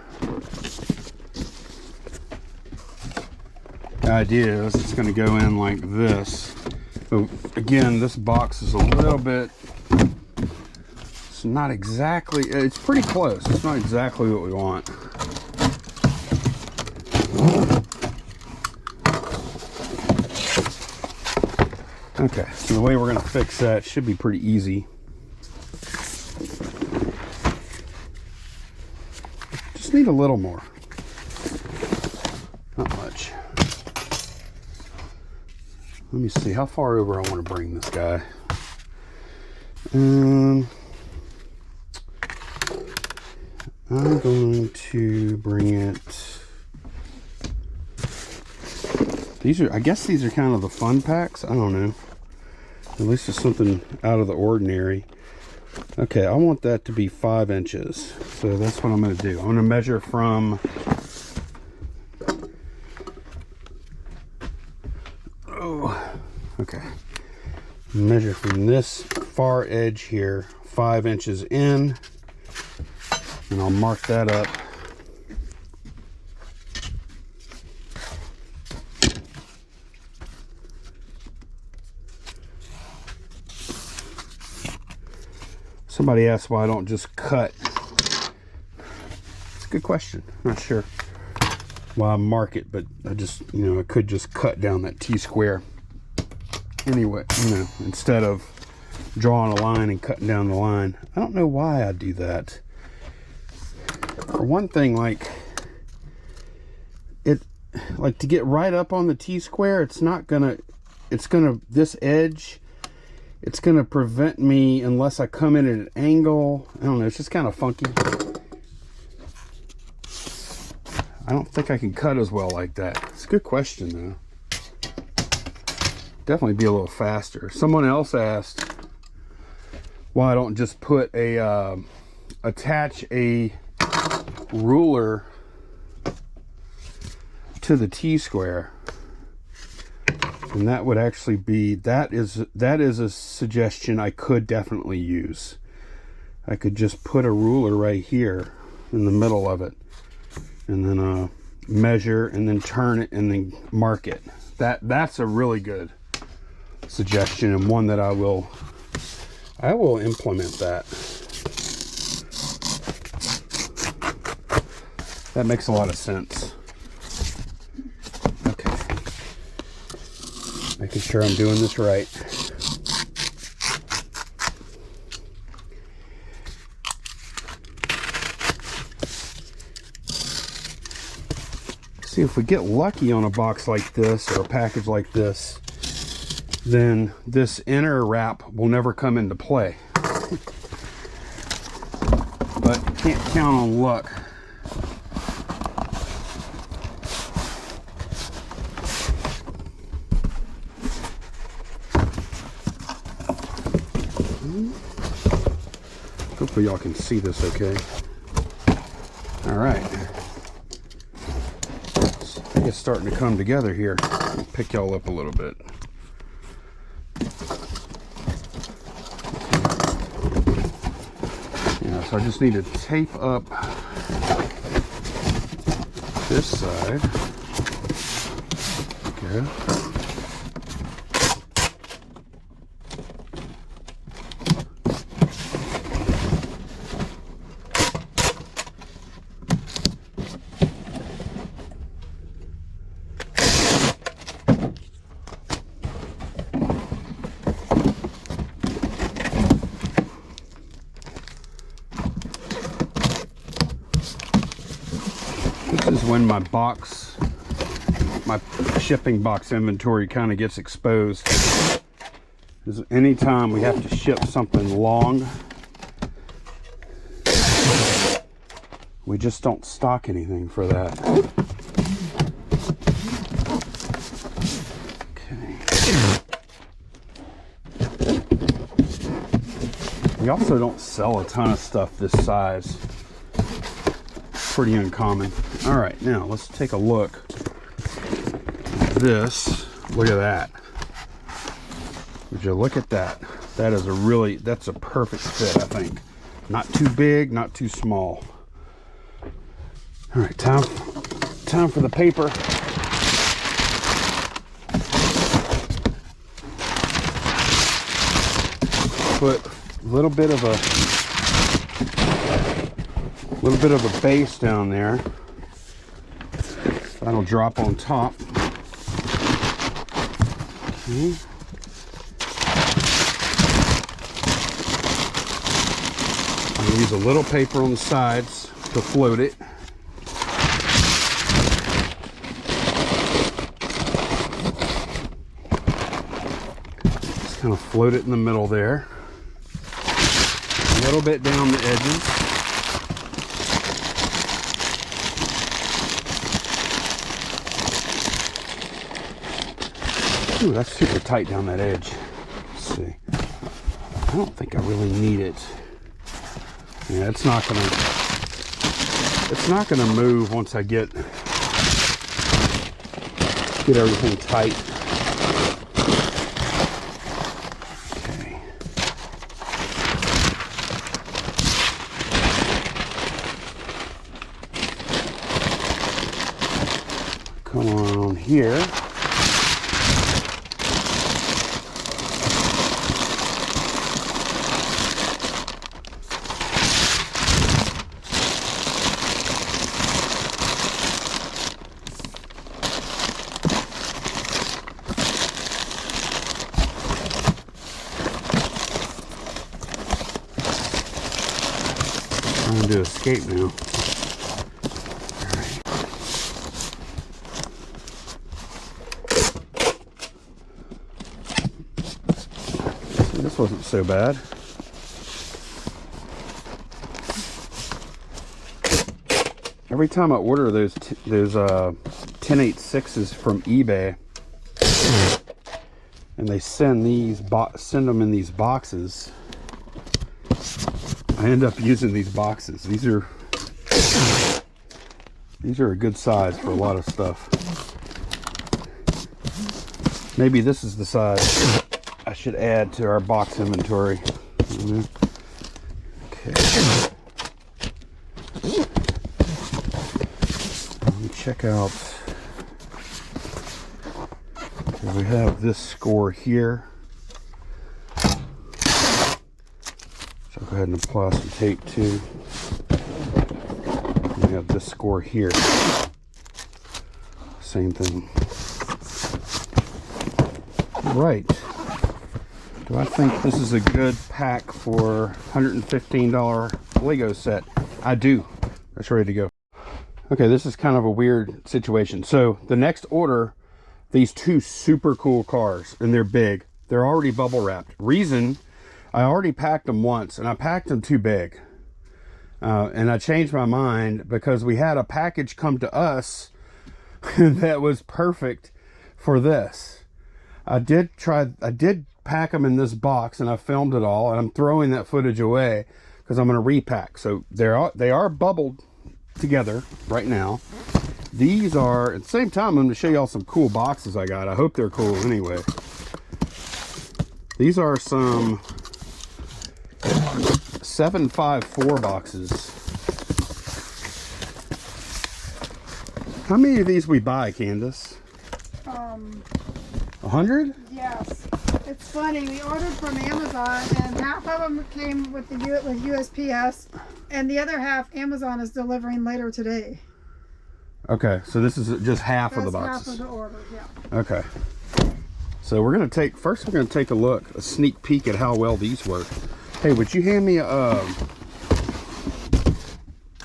The idea is it's going to go in like this. But again, this box is a little bit, it's not exactly, it's pretty close. It's not exactly what we want. Okay, so the way we're going to fix that should be pretty easy. Just need a little more. Not much. Let me see how far over I want to bring this guy. I'm going to bring it. These are, I guess these are kind of the fun packs. I don't know. At least it's something out of the ordinary. Okay, I want that to be 5 inches. So that's what I'm going to do. I'm going to measure from okay, measure from this far edge here 5 inches in, and I'll mark that up. Somebody asked why I don't just cut. It's a good question. Not sure why I mark it, but I just, you know, I could just cut down that T-square anyway, you know, instead of drawing a line and cutting down the line. I don't know why I do that. For one thing, like, like to get right up on the T-square, it's gonna, this edge, it's gonna prevent me unless I come in at an angle. I don't know, it's just kind of funky. I don't think I can cut as well like that. It's a good question though. Definitely be a little faster. Someone else asked why I don't just put a, attach a ruler to the T-square, and that would actually be, that is a suggestion I could definitely use. I could just put a ruler right here in the middle of it, and then measure, and then turn it, and then mark it. That's a really good suggestion, and one that I will implement that. That makes a lot of sense. Okay. Making sure I'm doing this right. See, if we get lucky on a box like this or a package like this, then this inner wrap will never come into play. But can't count on luck. Hopefully y'all can see this okay. All right. I think it's starting to come together here. I'll pick y'all up a little bit. Yeah, so I just need to tape up this side. Okay. This is when my shipping box inventory kind of gets exposed. Because anytime we have to ship something long, we just don't stock anything for that. Okay. We also don't sell a ton of stuff this size. Pretty uncommon. All right, now let's take a look at this. Look at that. Would you look at that? That is that's a perfect fit, I think. Not too big, not too small. All right, time for the paper. Put a little bit of a base down there. That'll drop on top. Okay. I'm gonna use a little paper on the sides to float it. Just kind of float it in the middle there. A little bit down the edges. Ooh, that's super tight down that edge. Let's see. I don't think I really need it. Yeah, it's not gonna move once I get everything tight. Okay. Come on here. I'm going to escape now. All right. This wasn't so bad. Every time I order those 1086s from eBay, and they send them in these boxes, I end up using these boxes. These are a good size for a lot of stuff. Maybe this is the size I should add to our box inventory. Okay. Let me check out. Okay, we have this score here. So I'll go ahead and apply some tape too. We have this score here. Same thing. Right. Do I think this is a good pack for $115 Lego set? I do. That's ready to go. Okay, this is kind of a weird situation. So the next order, these two super cool cars, and they're big. They're already bubble wrapped. Reason, I already packed them once, and I packed them too big. And I changed my mind because we had a package come to us that was perfect for this. I did pack them in this box, and I filmed it all, and I'm throwing that footage away because I'm going to repack. So they are bubbled together right now. These are, at the same time, I'm going to show y'all some cool boxes I got. I hope they're cool anyway. These are some 754 boxes. How many of these we buy, Candace? 100? Yes. It's funny. We ordered from Amazon, and half of them came with USPS, and the other half Amazon is delivering later today. Okay, so this is just half of the boxes. Half of the order, yeah. Okay. So we're gonna take a look, a sneak peek at how well these work. Hey, would you hand me a? Oh,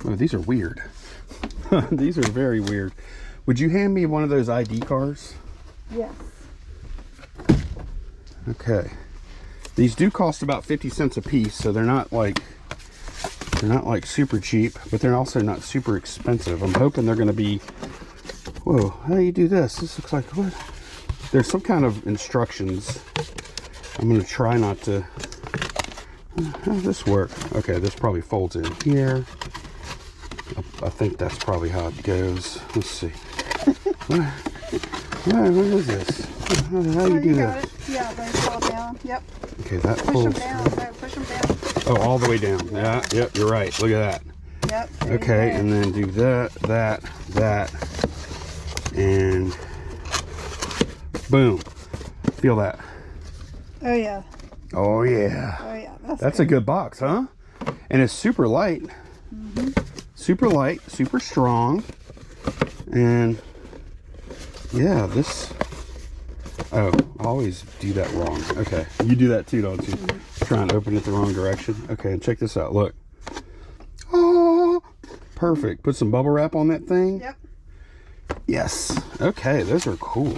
these are weird. These are very weird. Would you hand me one of those ID cards? Yes. Okay. These do cost about 50 cents a piece, so they're not like super cheap, but they're also not super expensive. I'm hoping they're gonna be. Whoa! How do you do this? This looks like what? There's some kind of instructions. I'm gonna try not to. How does this work? Okay, this probably folds in here. I think that's probably how it goes. Let's see. What is this? How do you do that? Yeah, they fall down. Yep. Okay, that push folds. Them down. So push them down. Oh, all the way down. Yeah, yep, you're right. Look at that. Yep. Okay, and then do that, and boom. Feel that. Oh yeah. Oh yeah. Oh yeah. That's a good box, huh? And it's super light. Super light, super strong. And yeah, this. Oh, I always do that wrong. Okay, you do that too, don't you? Try and open it the wrong direction. Okay, and check this out. Look. Oh, perfect. Put some bubble wrap on that thing. Yep. Yes. Okay, those are cool.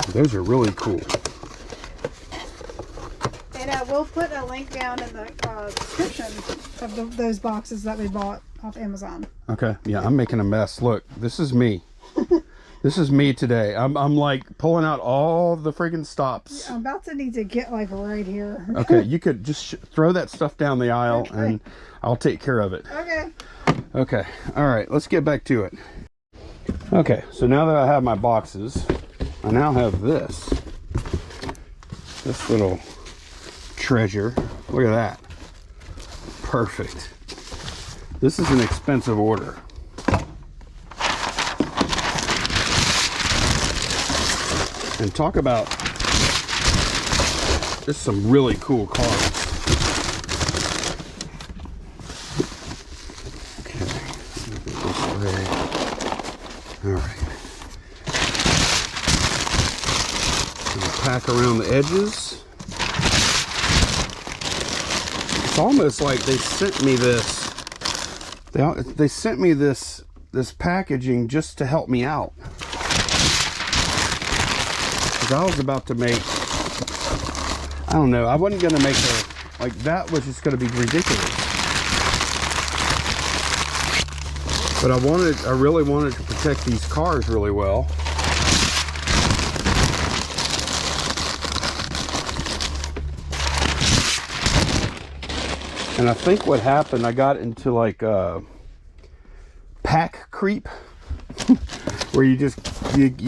Those are really cool. And we'll put a link down in the description of those boxes that we bought off Amazon. Okay. Yeah, I'm making a mess. Look, this is me. This is me today. I'm like pulling out all the friggin' stops. Yeah, I'm about to need to get like right here. Okay, you could just throw that stuff down the aisle, okay, and I'll take care of it. Okay. Okay. All right, let's get back to it. Okay, so now that I have my boxes, I now have this little treasure. Look at that. Perfect. This is an expensive order. And talk about just some really cool cards. Okay, this way. All right. Pack around the edges. It's almost like they sent me this. They sent me this packaging just to help me out. I was about to make I don't know. I wasn't going to make a, like, that was just going to be ridiculous. But I really wanted to protect these cars really well. And I think what happened, I got into like pack creep, where you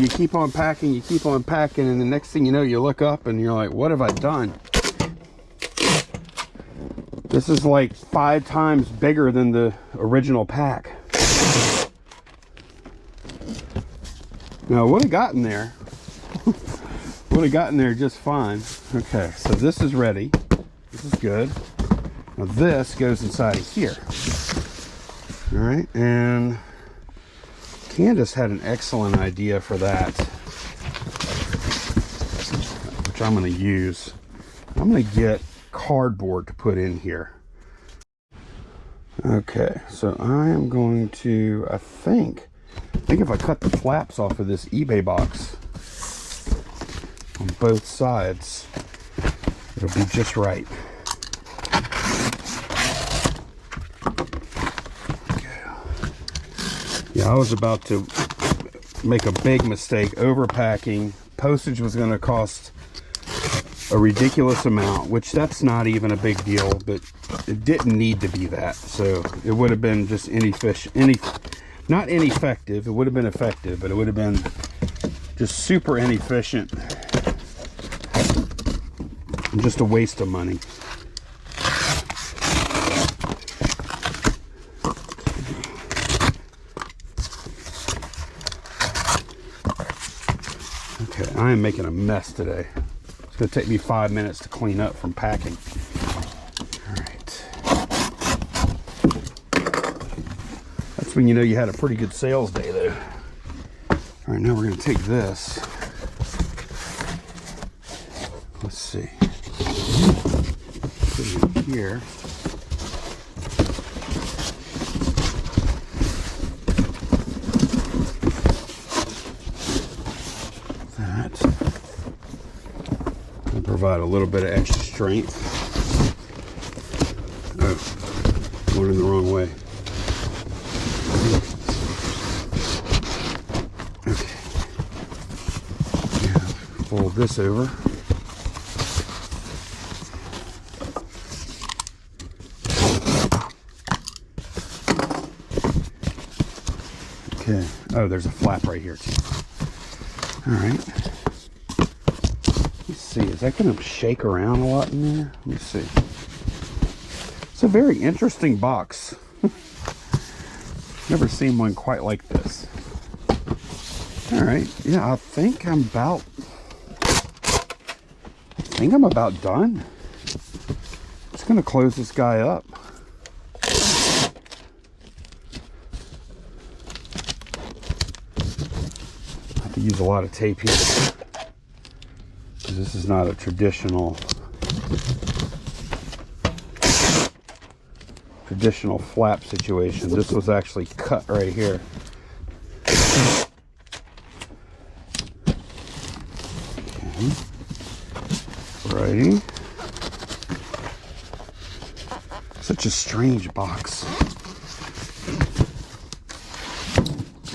keep on packing, and the next thing you know, you look up and you're like, what have I done? This is like 5 times bigger than the original pack. Now, I would have gotten there. Would have gotten there just fine. Okay, so this is ready. This is good. Now this goes inside of here. All right, and Candace had an excellent idea for that, which I'm going to use. I'm going to get cardboard to put in here. Okay, so I am going to, I think if I cut the flaps off of this eBay box on both sides, it'll be just right. Yeah, I was about to make a big mistake overpacking. Postage was going to cost a ridiculous amount, which that's not even a big deal, but it didn't need to be that. So it would have been just not ineffective. It would have been effective, but it would have been just super inefficient and just a waste of money. Okay, I am making a mess today. It's going to take me 5 minutes to clean up from packing. All right. That's when you know you had a pretty good sales day, though. All right, now we're going to take this. Let's see. Put it in here. Provide a little bit of extra strength. Oh, going in the wrong way. Okay. Yeah, fold this over. Okay. Oh, there's a flap right here too. All right. See, is that going to shake around a lot in there? Let me see. It's a very interesting box. Never seen one quite like this. All right, yeah, I think I'm about done. Just going to close this guy up. I have to use a lot of tape here. This is not a traditional flap situation. This was actually cut right here. Okay. Righty. Such a strange box.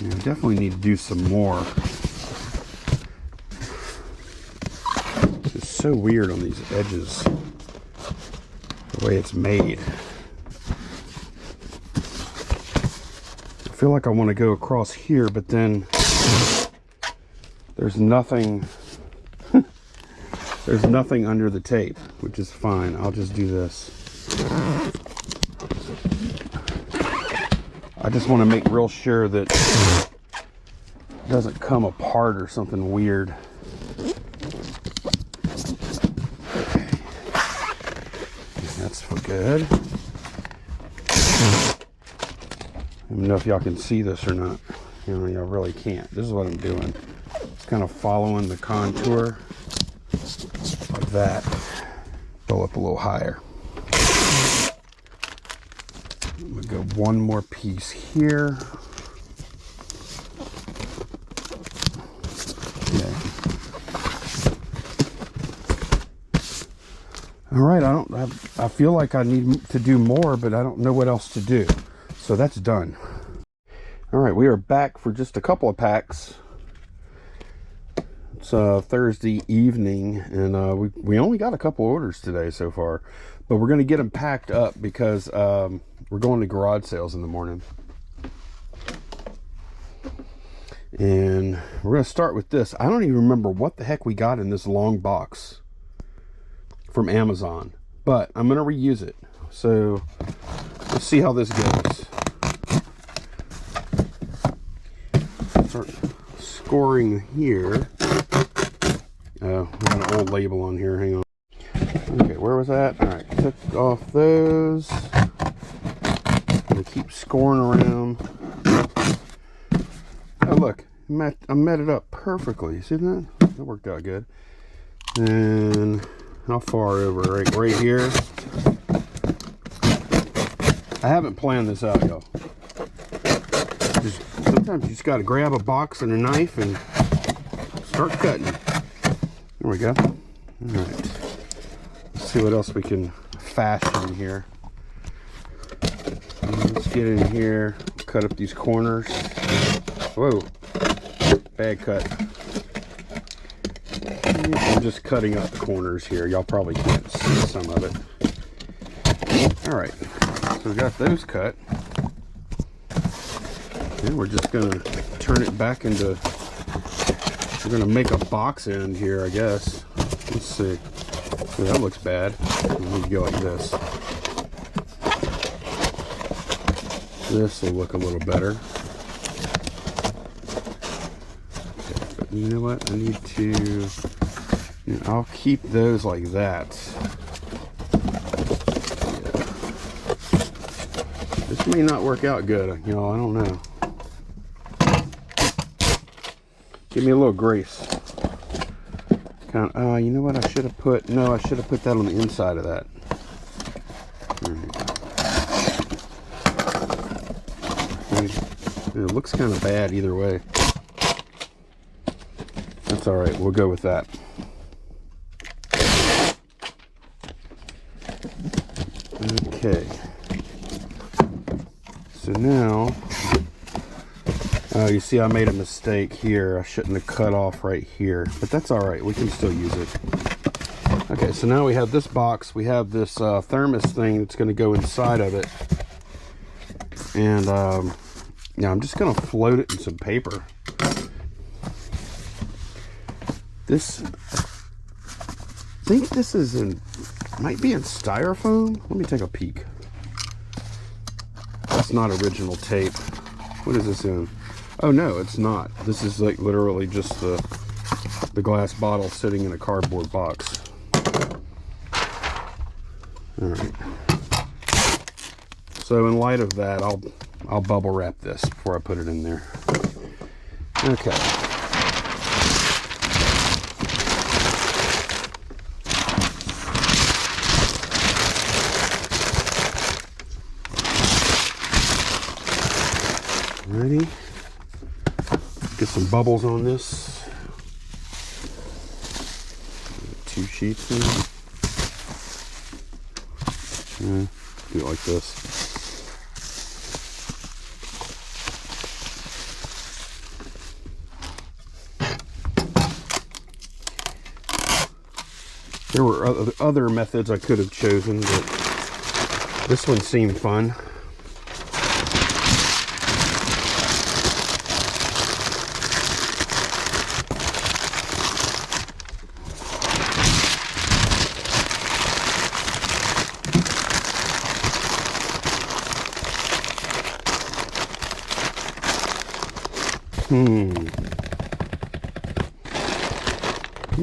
Yeah, I definitely need to do some more. So weird on these edges, the way it's made. I feel like I want to go across here, but then there's nothing there's nothing under the tape, which is fine. I'll just do this. I just want to make real sure that it doesn't come apart or something weird. Good. I don't know if y'all can see this or not. You know, y'all really can't. This is what I'm doing. It's kind of following the contour of that. Pull up a little higher. I'm gonna go one more piece here. Okay. All right, I feel like I need to do more, but I don't know what else to do. So that's done. All right, we are back for just a couple of packs. It's Thursday evening, and we only got a couple orders today so far, but we're going to get them packed up because we're going to garage sales in the morning. And we're going to start with this. I don't even remember what the heck we got in this long box from Amazon, but I'm going to reuse it. So let's see how this goes. Start scoring here. Oh, we got an old label on here. Hang on. Okay, where was that? All right, took off those. I'm gonna keep scoring around. Oh, look, I met it up perfectly. See that? That worked out good. And how far over? Right here. I haven't planned this out, y'all. Sometimes you just got to grab a box and a knife and start cutting. There we go. All right. Let's see what else we can fashion here. Let's get in here, cut up these corners. Whoa, bad cut. I'm just cutting up the corners here. Y'all probably can't see some of it. All right, so we got those cut. And we're just gonna turn it back into, we're gonna make a box end here, I guess. Let's see. Well, that looks bad. We need to go like this. This will look a little better. Okay, but you know what? I need to, I'll keep those like that. Yeah. This may not work out good, I don't know. Give me a little grace. You know what? I should have put that on the inside of that. It looks kind of bad either way. That's all right. We'll go with that. Okay. So now, you see I made a mistake here. I shouldn't have cut off right here, but that's all right. We can still use it. Okay, so now we have this box. We have this thermos thing that's going to go inside of it. And yeah, I'm just going to float it in some paper. I think this is might be in styrofoam. Let me take a peek. That's not original tape. What is this in? Oh no, it's not. This is like literally just the glass bottle sitting in a cardboard box. All right. So in light of that, I'll bubble wrap this before I put it in there. Okay. Ready? Get some bubbles on this. 2 sheets in. Yeah, do it like this. There were other methods I could have chosen, but this one seemed fun.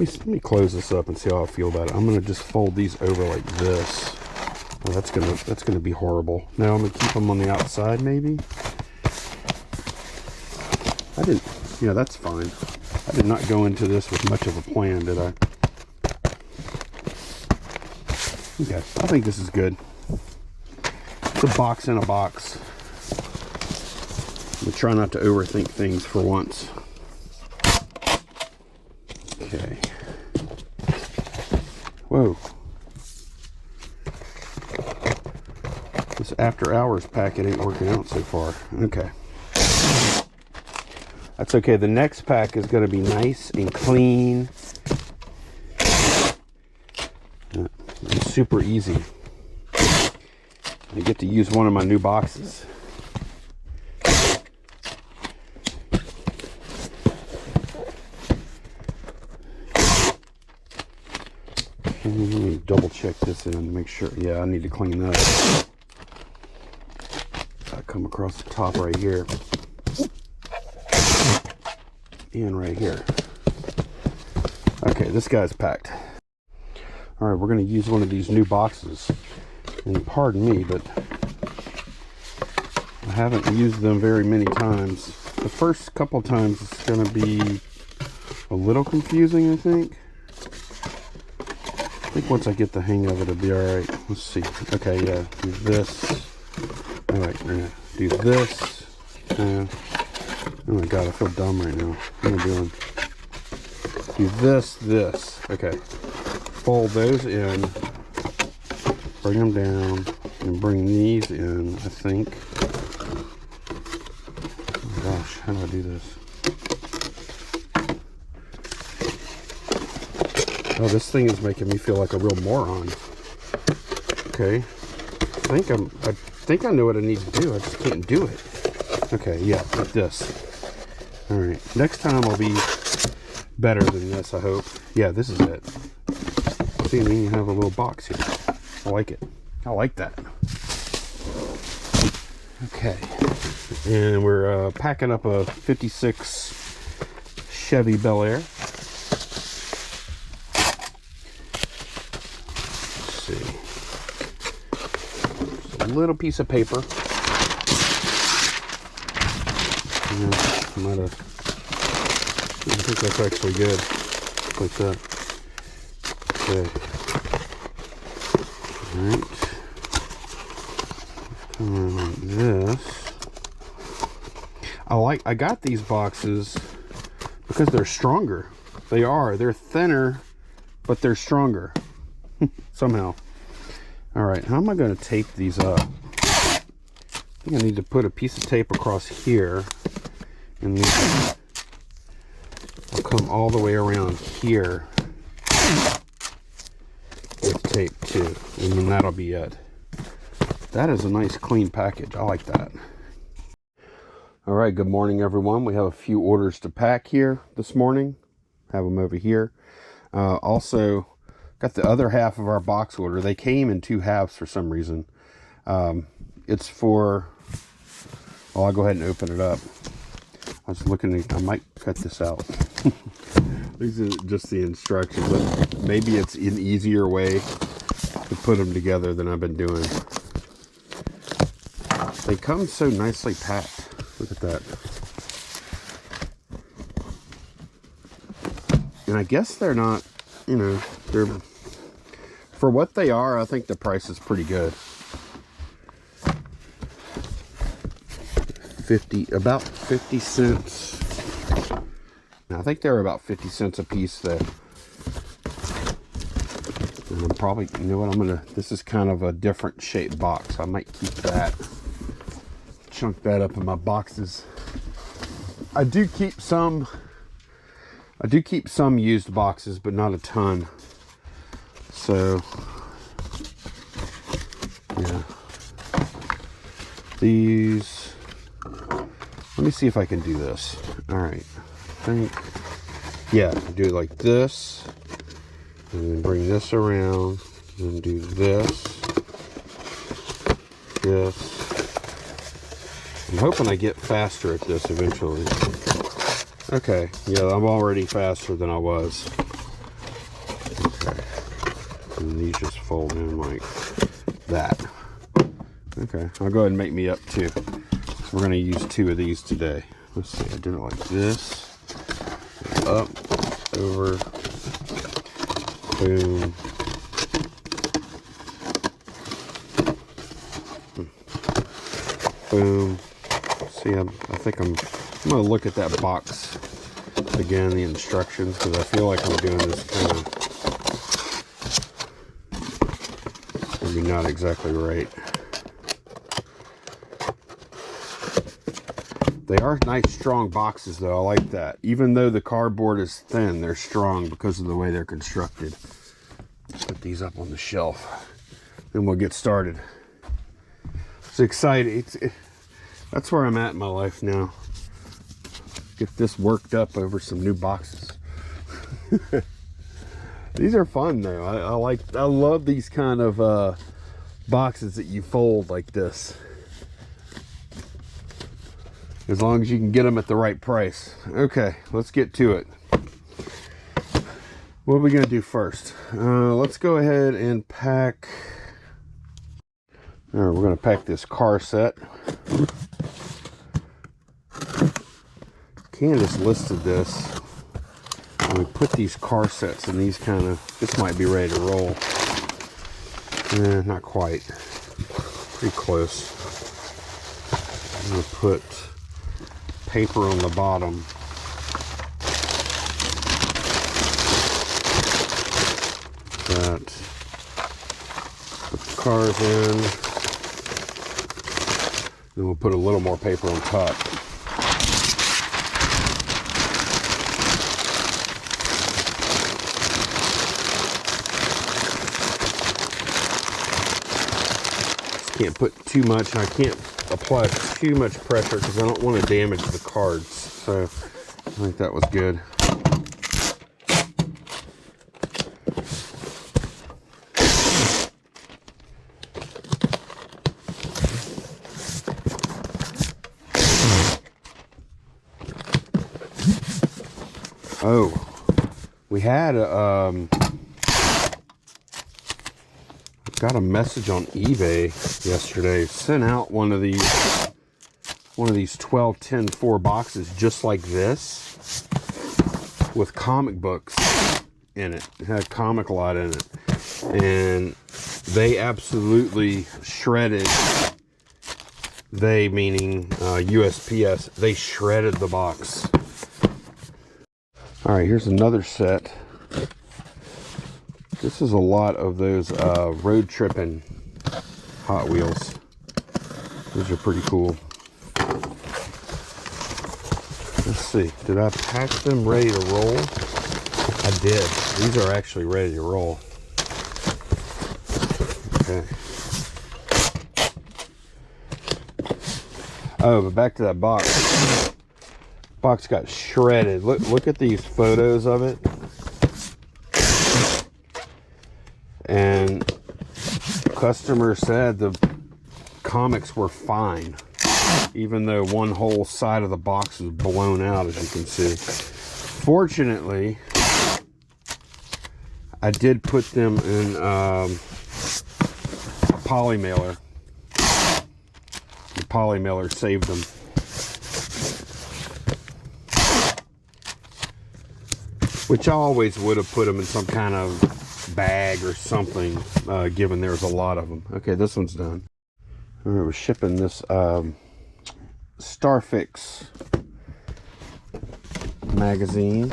Let me close this up and see how I feel about it. I'm gonna just fold these over like this. Oh, that's gonna be horrible. Now I'm gonna keep them on the outside, maybe. That's fine. I did not go into this with much of a plan, did I? Okay, I think this is good. It's a box in a box. I'm gonna try not to overthink things for once. Okay. Whoa. This after hours packet ain't working out so far. Okay. That's okay. The next pack is going to be nice and clean. It's super easy. I get to use one of my new boxes. Let me double check this in to make sure. Yeah, I need to clean that. I come across the top right here. And right here. Okay, this guy's packed. Alright, we're going to use one of these new boxes. And pardon me, but I haven't used them very many times. The first couple times it's going to be a little confusing, I think. I think once I get the hang of it, it'll be alright. Let's see. Okay, yeah, do this. Alright, we're going to do this. Oh my god, I feel dumb right now. What am I doing? Do this. Okay. Fold those in. Bring them down. And bring these in, I think. Oh gosh, how do I do this? Oh, this thing is making me feel like a real moron. Okay. I think I know what I need to do. I just can't do it. Okay, yeah, like this. Alright, next time I'll be better than this, I hope. Yeah, this is it. See, you have a little box here. I like it. I like that. Okay. And we're packing up a 56 Chevy Bel Air. Let's see. Just a little piece of paper. I think that's actually good. Like that. Okay. Alright. Like this. I got these boxes because they're stronger. They're thinner, but they're stronger. Somehow. Alright, how am I going to tape these up? I think I need to put a piece of tape across here. And these will come all the way around here with tape too. And then that'll be it. That is a nice clean package. I like that. Alright, good morning everyone. We have a few orders to pack here this morning. Have them over here. Also, got the other half of our box order. They came in two halves for some reason. It's for... Well, I'll go ahead and open it up. I was looking at, I might cut this out. These are just the instructions, but maybe it's an easier way to put them together than I've been doing. They come so nicely packed. Look at that. And I guess they're not, you know, they're, for what they are, I think the price is pretty good. About 50 cents. I think they're about 50 cents a piece though. And I'm probably, you know what, this is kind of a different shaped box. I might keep that, chunk that up in my boxes. I do keep some used boxes, but not a ton. So, yeah. These, let me see if I can do this. All right, I think, yeah, do it like this, and then bring this around, and do this. I'm hoping I get faster at this eventually. Okay, yeah, I'm already faster than I was. Okay, and these just fold in like that. Okay, I'll go ahead and make me up two. We're going to use two of these today. Let's see, I did it like this. Up, over, boom. Boom. See, I think I'm going to look at that box again, the instructions, because I feel like I'm doing this kind of maybe not exactly right. They are nice, strong boxes, though. I like that. Even though the cardboard is thin, they're strong because of the way they're constructed. Put these up on the shelf. Then we'll get started. It's exciting. That's where I'm at in my life now. Get this worked up over some new boxes. These are fun, though. I love these kind of boxes that you fold like this. As long as you can get them at the right price. Okay, let's get to it. What are we going to do first? Let's go ahead and pack. All right, we're going to pack this car set. Candace listed this. And we put these car sets in these kind of, this might be ready to roll. Not quite. Pretty close. I'm going to put paper on the bottom. That. Put the cars in. Then we'll put a little more paper on top. Can't put too much. I can't apply too much pressure because I don't want to damage the cards. So I think that was good. Oh, we had got a message on eBay yesterday. Sent out one of these 12-10-4 boxes just like this with comic books in it. It had a comic lot in it, and they absolutely shredded. They meaning USPS. They shredded the box. All right, here's another set. This is a lot of those road tripping Hot Wheels. These are pretty cool. Let's see. Did I pack them ready to roll? I did. These are actually ready to roll. Okay. Oh, but back to that box. Box got shredded. Look at these photos of it. And customer said the comics were fine, even though one whole side of the box was blown out, as you can see. Fortunately, I did put them in a poly mailer. The poly mailer saved them. Which I always would have put them in some kind of bag or something, given there's a lot of them. Okay, this one's done. All right, we're shipping this Starfix magazine.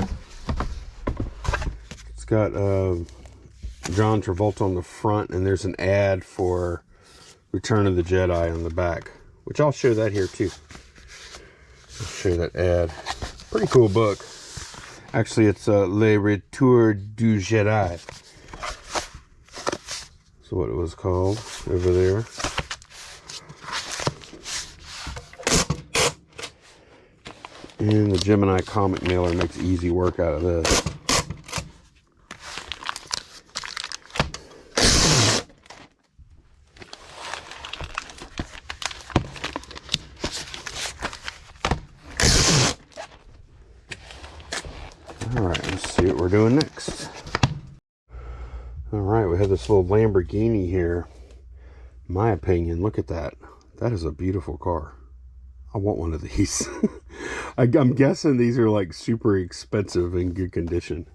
It's got John Travolta on the front, and there's an ad for Return of the Jedi on the back, which I'll show that here too. I'll show that ad. Pretty cool book. Actually, it's Le Retour du Jedi. That's what it was called over there. And the Gemini comic mailer makes easy work out of this. Alright, let's see what we're doing next. Alright, we have this little Lamborghini here. In my opinion, look at that. That is a beautiful car. I want one of these. I'm guessing these are like super expensive in good condition.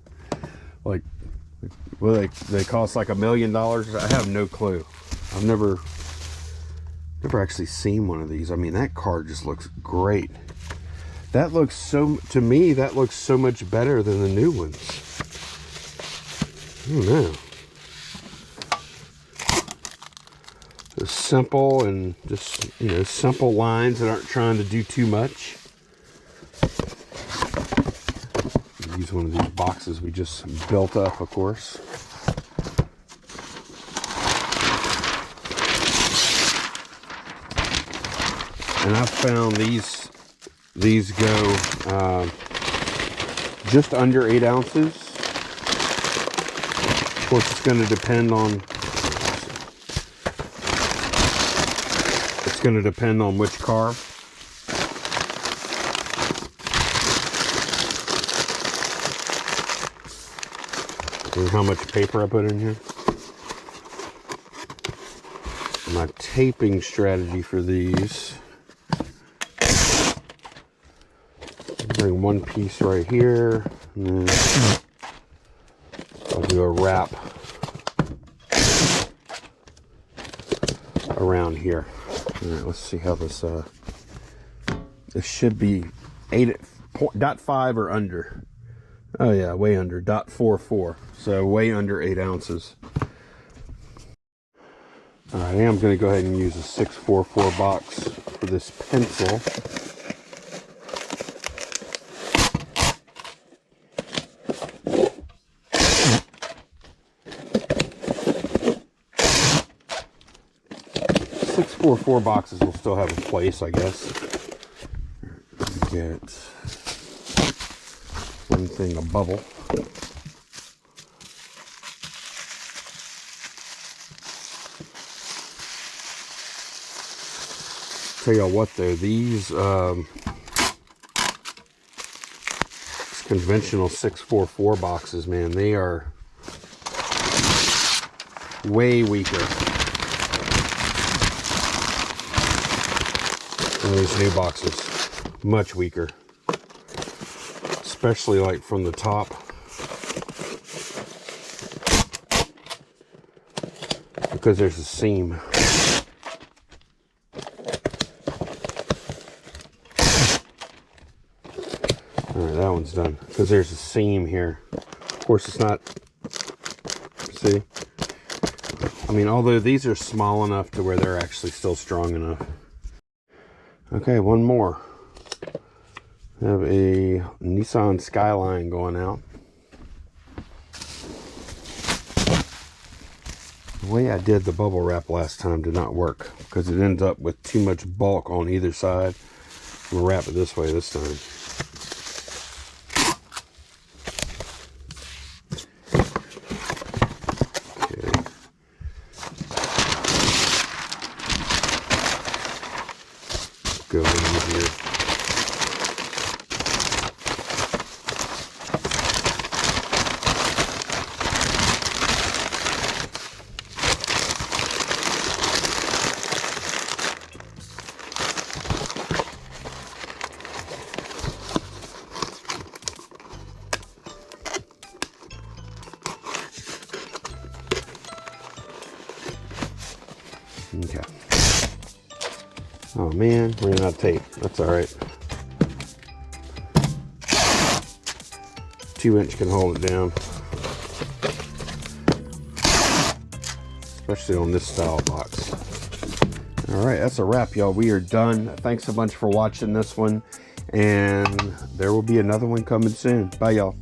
Like, well, they cost like $1 million. I have no clue. I've never actually seen one of these. I mean, that car just looks great. That looks so, to me, that looks so much better than the new ones. I don't know. It's simple and just, you know, simple lines that aren't trying to do too much. use one of these boxes we just built up, of course. And I found these go just under 8 ounces. Of course, it's going to depend on which car. And how much paper I put in here. My taping strategy for these. Bring one piece right here, and then I'll do a wrap around here. All right, let's see how this. This should be 8.5 or under. Oh yeah, way under. 0.44. So way under 8 ounces. All right, I'm going to go ahead and use a 644 box for this pencil. Four boxes will still have a place, I guess. Get one thing, a bubble. Tell y'all what though, these conventional 644 boxes, man, they are way weaker than these new boxes. Much weaker, especially like from the top. Because there's a seam. Alright, that one's done. Because there's a seam here. Of course it's not, see? I mean, although these are small enough to where they're actually still strong enough. Okay, one more. I have a Nissan Skyline going out. The way I did the bubble wrap last time did not work because it ends up with too much bulk on either side. I'm gonna wrap it this way this time. Go in here. Okay. Oh man, ran out of tape. That's all right. 2-inch can hold it down, especially on this style box. All right, that's a wrap, y'all. We are done. Thanks a bunch for watching this one, and there will be another one coming soon. Bye, y'all.